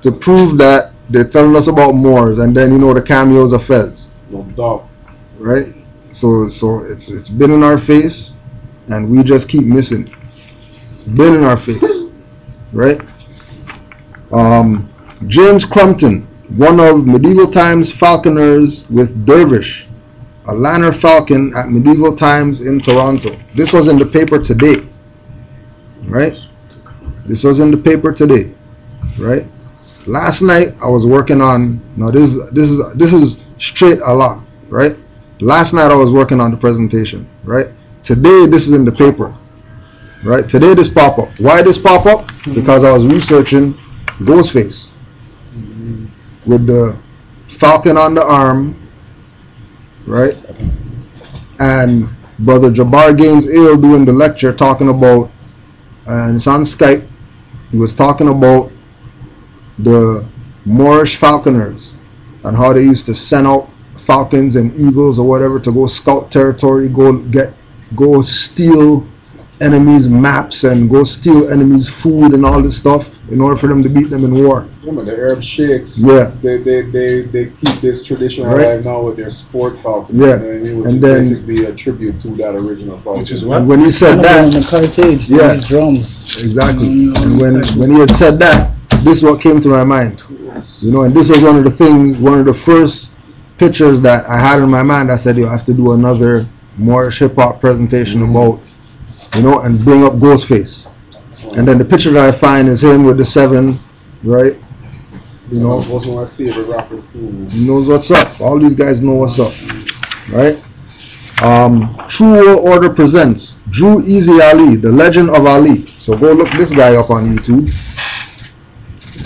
to prove that they're telling us about Moors, and then the cameos of Fez. No doubt. Right? So it's been in our face, and we just keep missing it. It's been in our face, right? James Crumpton, one of medieval times falconers with Dervish, a Lanner falcon at medieval times in Toronto. This was in the paper today, right? This was in the paper today, right? Last night I was working on. Now this is straight a lot, right? Last night I was working on the presentation, right? Today this is in the paper, right? Today this pop up. Why this pop up? Because I was researching Ghostface with the falcon on the arm, right? And Brother Jabbar Gaines Ale doing the lecture talking about, and it's on Skype. He was talking about the Moorish falconers and how they used to send out falcons and eagles or whatever to go scout territory, go steal enemies' maps and go steal enemies' food and all this stuff in order for them to beat them in war. The Arab sheikhs, Yeah. they keep this tradition Right. alive now with their sport falcon. Yeah. You know what I mean? Which And is then- basically a tribute to that original falcon. Which is what? And when he said On that, the Carthage, Yeah. these drums. exactly. Mm, And when exactly. he had said that, this is what came to my mind. You know, and this was one of the things, one of the first pictures that I had in my mind. I said, you have to do another Moorish hip hop presentation about, you know, and bring up Ghostface. And then the picture that I find is him with the 7, right? You know, Those are my favorite rappers too. he knows what's up. All these guys know what's up, right? True World Order presents Drew Easy Ali, the Legend of Ali. So go look this guy up on YouTube.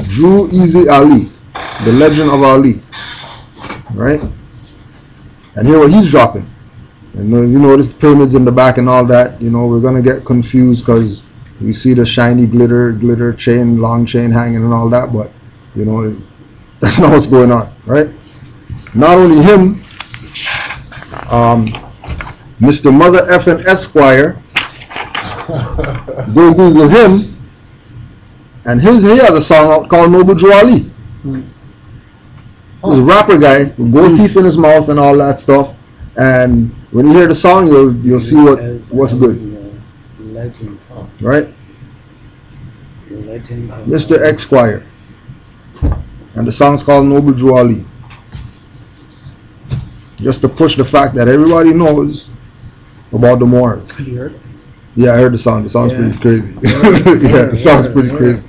Drew Easy Ali, the Legend of Ali, right? And hear what he's dropping. And you notice the pyramids in the back and all that. You know, we're gonna get confused because we see the shiny glitter chain, long chain hanging and all that, but you know, that's not what's going on, right? Not only him, Mr. Mother Effin Esquire, go Google him, and he has a song out called Noble Drew Ali. He's a rapper guy with gold teeth in his mouth and all that stuff, and when you hear the song, you'll see what's good, Legend. right? Legend. Mr. Esquire. And the song's called Noble Drew Ali. Just to push the fact that everybody knows about the Moors. Have you heard it? Yeah, I heard the song. The song's Yeah. pretty crazy. Yeah, the song's pretty crazy.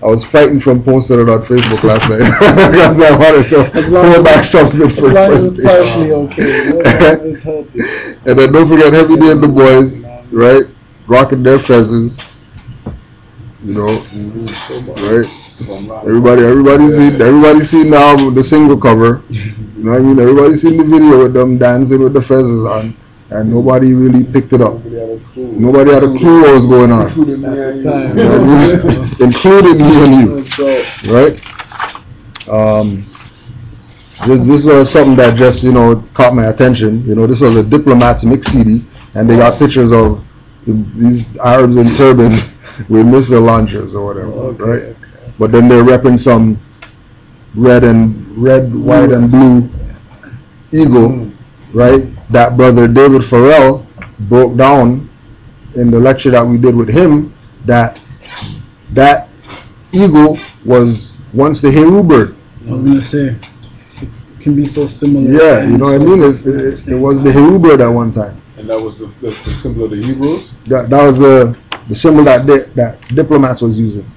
I was fighting from posting it on Facebook last night because I wanted to pull back something for As long as it's the partially okay. As long as it's healthy. And then don't forget Heavy Day and the boys, right? Rocking their fezzes. You know, right? Everybody's seen the album, the single cover. You know what I mean? Everybody's seen the video with them dancing with the fezzes on, and nobody really picked it up. Nobody had a clue what was going on, Including me and you. Time. you know what I mean? Including me and you, right? This was something that just, you know, caught my attention. You know, this was a Diplomats mix CD, and they got pictures of these Arabs in turbans with missile launchers or whatever, right? But then they're repping some red, white, and blue eagle, right? That brother David Farrell broke down in the lecture that we did with him that eagle was once the Heru bird. I was gonna say, it can be so similar. Yeah, you and know what I so mean? different at the It same was the time. Heru bird at one time. And that was the symbol of the Hebrews? That was the symbol that Diplomats was using.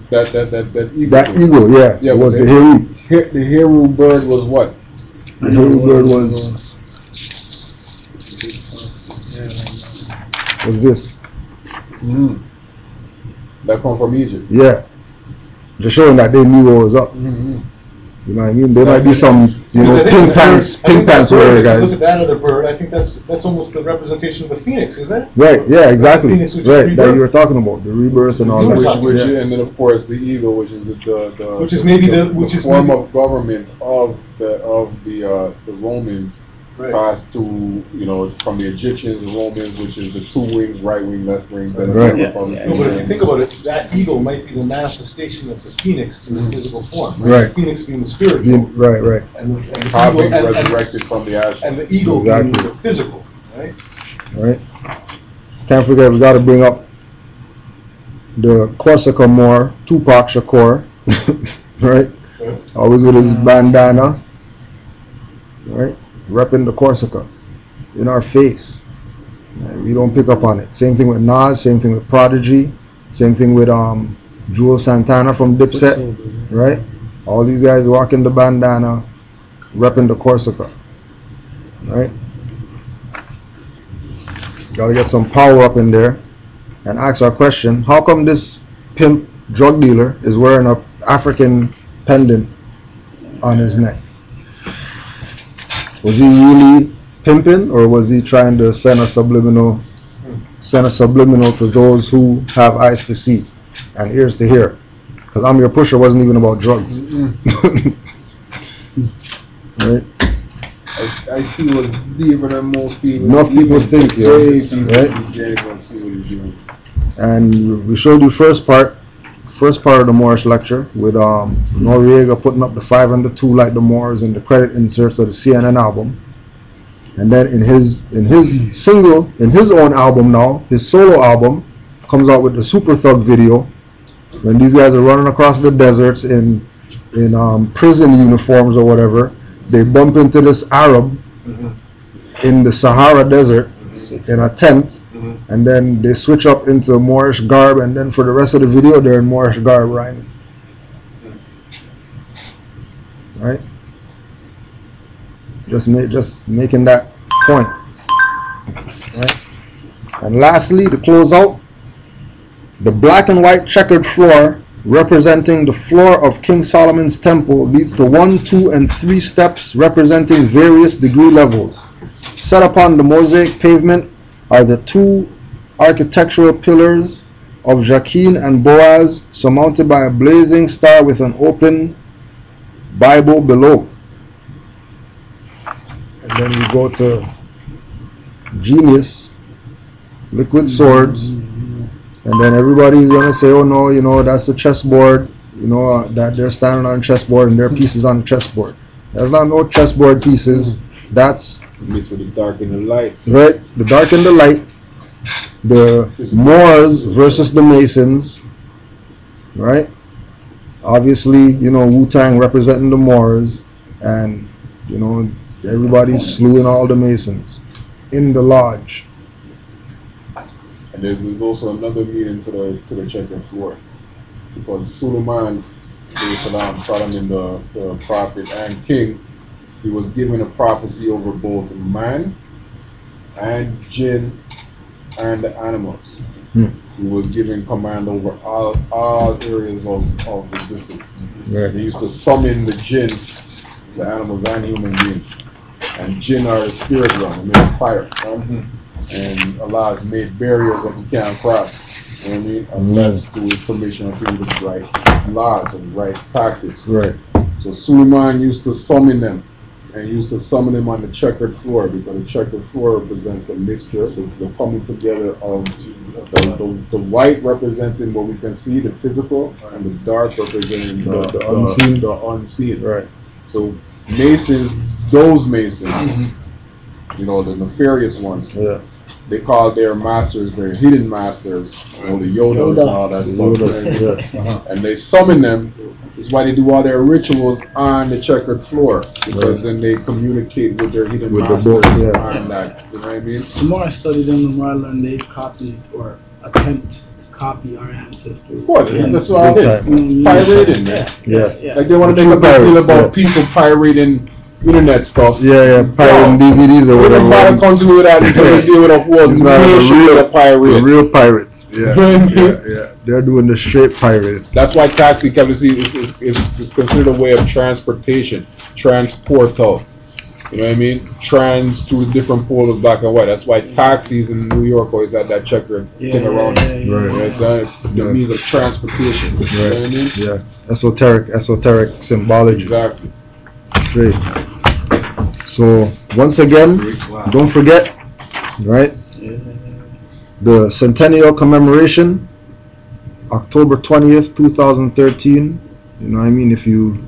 That eagle. That eagle, yeah, Yeah, it was but the Heru. The Heru bird was what? The Heru bird was this. That come from Egypt. Yeah. Just showing that they knew what was up. Mm-hmm. You know what I mean? There might be some, you know, pink pants wearing Look at guys. that other bird. I think that's almost the representation of the phoenix, isn't it? Right, yeah, exactly. Phoenix, which is Right, that rebirth. you were talking about, the rebirth and all You were that. talking- Yeah. And then of course the eagle, which is the Which is maybe the- which is form maybe- of government of the Romans Right. passed to, you know, from the Egyptians, the Romans, which is the 2 wings, right wing, left wing. Then Right. the Yeah, from- yeah. No, but if you think about it, that eagle might be the manifestation of the phoenix in the physical form. Right. The phoenix being the spiritual, Right. and the Probably eagle, and resurrected from the ashes. the eagle Exactly. being the physical, right? Right. Can't forget, we got to bring up the Corsica Moor, Tupac Shakur, right? Always with his bandana, right? Repping the Corsica in our face. And we don't pick up on it. Same thing with Nas, same thing with Prodigy, same thing with Jules Santana from Dipset, right? All these guys rocking the bandana, repping the Corsica, right? Gotta get some power up in there and ask our question, how come this pimp drug dealer is wearing a African pendant on his neck? Was he really pimping, or was he trying to send a subliminal to those who have eyes to see and ears to hear? Because I'm Your Pusher wasn't even about drugs. Right? I feel was deeper than most people. Enough people think, yeah. Way people Right? gonna see what he's doing. And we showed you first part of the Moorish lecture with Noriega putting up the 5 and the 2 like the Moors and the credit inserts of the CNN album. And then in his own album now, his solo album comes out with the Super Thug video when these guys are running across the deserts in prison uniforms or whatever. They bump into this Arab in the Sahara Desert in a tent, and then they switch up into Moorish garb, and then for the rest of the video they're in Moorish garb rhyming. Right? Just making that point. Right? And lastly, to close out, the black and white checkered floor representing the floor of King Solomon's temple leads to 1, 2, and 3 steps representing various degree levels. Set upon the mosaic pavement are the 2 architectural pillars of Jachin and Boaz, surmounted by a blazing star with an open Bible below. And then we go to Genius, liquid swords. And then everybody's gonna say, oh no, you know, that's a chessboard, you know, that they're standing on a chessboard and their pieces on the chessboard. There's not no chessboard pieces. That's Mix of the dark and the light. right, the dark and the light, the Moors versus the Masons, right? Obviously, you know, Wu-Tang representing the Moors, and you know, everybody's slewing all the Masons in the lodge. And there's also another meaning to the checkered floor, because Suleiman, Solomon, the prophet and king, he was given a prophecy over both man and jinn and the animals. He was given command over all areas of existence. Right. He used to summon the jinn, the animals and human beings. And jinn are the spirit realm, made of fire. And Allah has made barriers that you can't cross. You know what I mean? And that's through permission of the right laws and right tactics. Right. So Suleiman used to summon them, and used to summon them on the checkered floor, because the checkered floor represents the mixture, the coming together of the white representing what we can see, the physical, and the dark representing the unseen. Right. So Masons, those Masons, you know, the nefarious ones, Yeah. they call their masters their hidden masters, you know, the Yodas and all that stuff. Yeah. And they summon them. That's why they do all their rituals on the checkered floor, because then they communicate with their hidden masters on that. You know what I mean? The more I study them, the more I learn they copied or attempt to copy our ancestors. What? That's what I did. Mm, Pirating, man. Yeah. Like they want to make a big deal about people pirating internet stuff. Yeah, pirating DVDs or We whatever. don't bother continue with that until they deal with a world It's not nation pirate. the real pirates. Yeah. Mhm. Yeah. They're doing the straight pirating. That's why taxi captain is considered a way of transportation, transportal. You know what I mean? Trans to a different pole of black and white. That's why taxis in New York always had that checkered thing around it. You know, it's the means of transportation. You know what I mean? Yeah. Esoteric symbology. Exactly. Straight. So once again, don't forget, right? The centennial commemoration, October 20th, 2013. You know what I mean? If you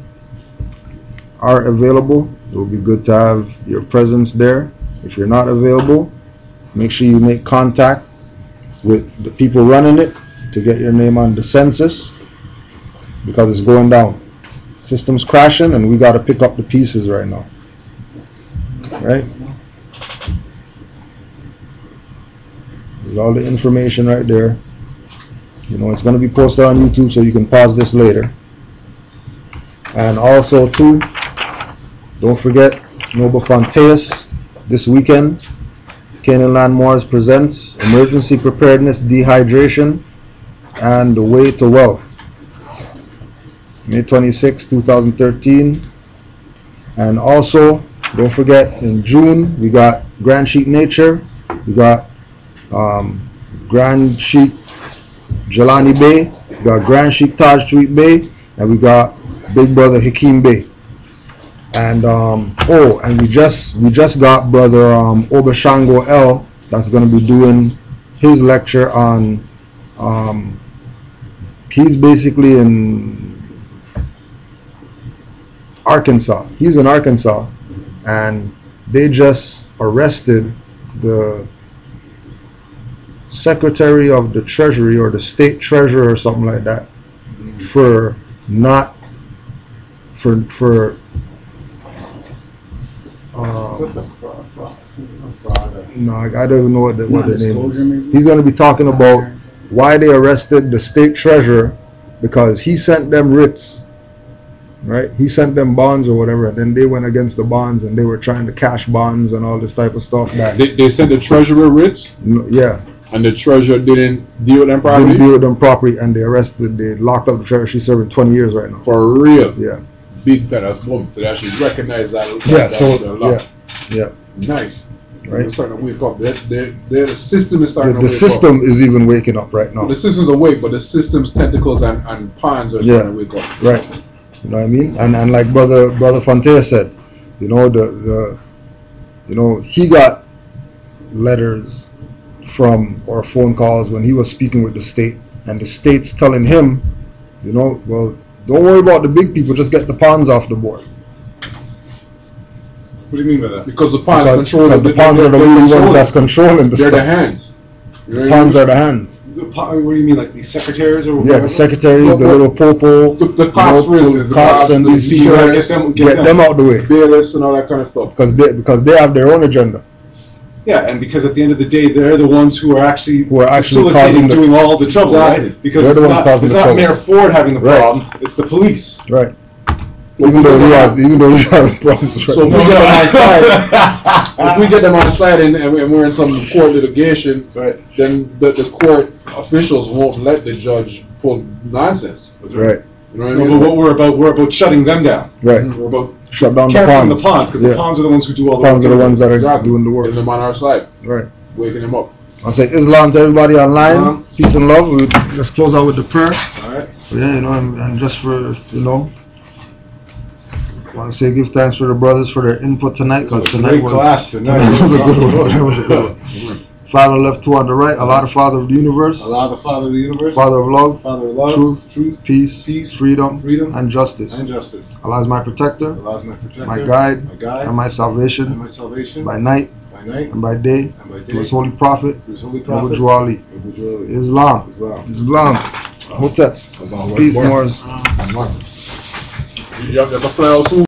are available, it will be good to have your presence there. If you're not available, make sure you make contact with the people running it to get your name on the census, because it's going down. System's crashing and we got to pick up the pieces right now. Right? There's all the information right there. You know, it's going to be posted on YouTube, so you can pause this later. And also too, don't forget Noble Fonteus this weekend. Canaanland Moors presents Emergency Preparedness, Dehydration, and the Way to Wealth. May 26, 2013. And also, don't forget, in June, we got Grand Sheik Nature, we got Grand Sheik Jelani Bey, we got Grand Sheik Taj Tweet Bey, and we got Big Brother Hakeem Bey. And and we just got Brother Obashango L that's going to be doing his lecture on. He's basically in Arkansas. He's in Arkansas, and they just arrested the Secretary of the Treasury or the State Treasurer or something like that for not for no, I don't even know what the name is. He's going to be talking about why they arrested the state treasurer, because he sent them writs, right? He sent them bonds or whatever, and then they went against the bonds and they were trying to cash bonds and all this type of stuff. That they sent the treasurer writs? Yeah. And the treasurer didn't deal with them properly? Didn't deal with them properly, and they locked up the treasurer. She's serving 20 years right now. For real? Yeah. Big time, that's boom. So they actually recognize that. Yeah. Nice. Right. They're starting to wake up. The system is starting to the wake up. The system is even waking up right now. The system's awake, but the system's tentacles and pawns are starting to wake up. Right. You know what I mean? And like Brother Fontea said, you know, he got letters from or phone calls when he was speaking with the state, and the state's telling him, you know, well, don't worry about the big people, just get the pawns off the board. What do you mean by that? Because the pawns control the pawns are the only ones that's controlling the They're stuff. the hands. The pawns are the hands. What do you mean, like the secretaries or whatever? Yeah, the secretaries, the little popo, the cops, the cops and these people, get them out the way. Bailiffs and all that kind of stuff. Because they have their own agenda. Yeah, and because at the end of the day, they're the ones who are actually facilitating doing all the trouble, right? Because it's not Mayor Ford having the problem; it's the police. Right. Even though he has problems. So if we get them on side, if we get them on side and we're in some court litigation, then the court officials won't let the judge pull nonsense. Right. You know what I mean? But we're about shutting them down. Right. We're about shut down canceling the pawns, because the pawns are the ones who do all the work. Pawns are the ones that are doing the work. Getting them on our side. Right. Waking them up. I'll say Islam to everybody online. Peace and love. We'll just close out with the prayer. All right. Yeah, you know, and just for, you know, I want to say give thanks for the brothers for their input tonight, because tonight was a good one. That was a good one. Father left, two on the right. Allah, the Father of the universe. Allah, the Father of the universe. Father of love. Father of love. Truth. Peace. Freedom. And justice. Allah is my protector. Allah is my protector. My guide. And my salvation. By night. And by day. To His holy prophet. Abu Ali. Islam. Hotep. Peace, Moors.